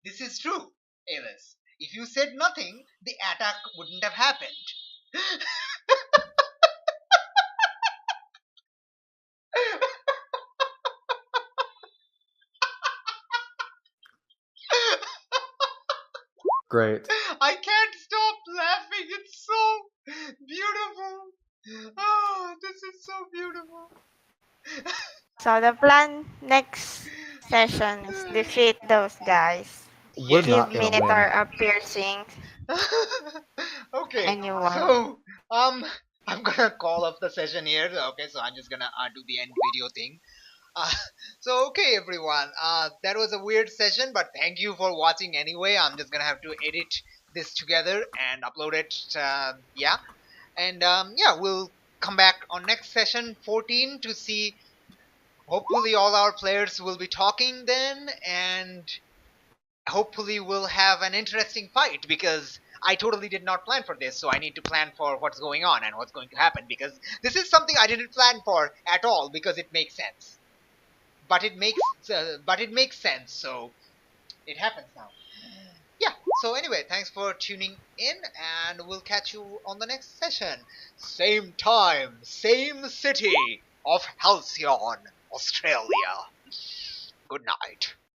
This is true, Alice. If you said nothing, the attack wouldn't have happened. Great. I can't stop laughing. It's so beautiful. Oh, this is so beautiful. So the plan next session is defeat those guys. We're Give not gonna Minotaur win. a piercing. Okay, And you won. so I'm gonna call off the session here. Okay, so I'm just gonna do the end video thing. Uh, so okay, everyone. That was a weird session, but thank you for watching anyway. I'm just gonna have to edit this together and upload it. Yeah, and yeah, we'll come back on next session 14 to see. Hopefully, all our players will be talking then, and hopefully we'll have an interesting fight, because I totally did not plan for this, so I need to plan for what's going on and what's going to happen, because this is something I didn't plan for at all, because it makes sense. But it makes sense, so it happens now. Yeah, so anyway, thanks for tuning in, and we'll catch you on the next session. Same time, same city of Halcyon, Australia. Good night.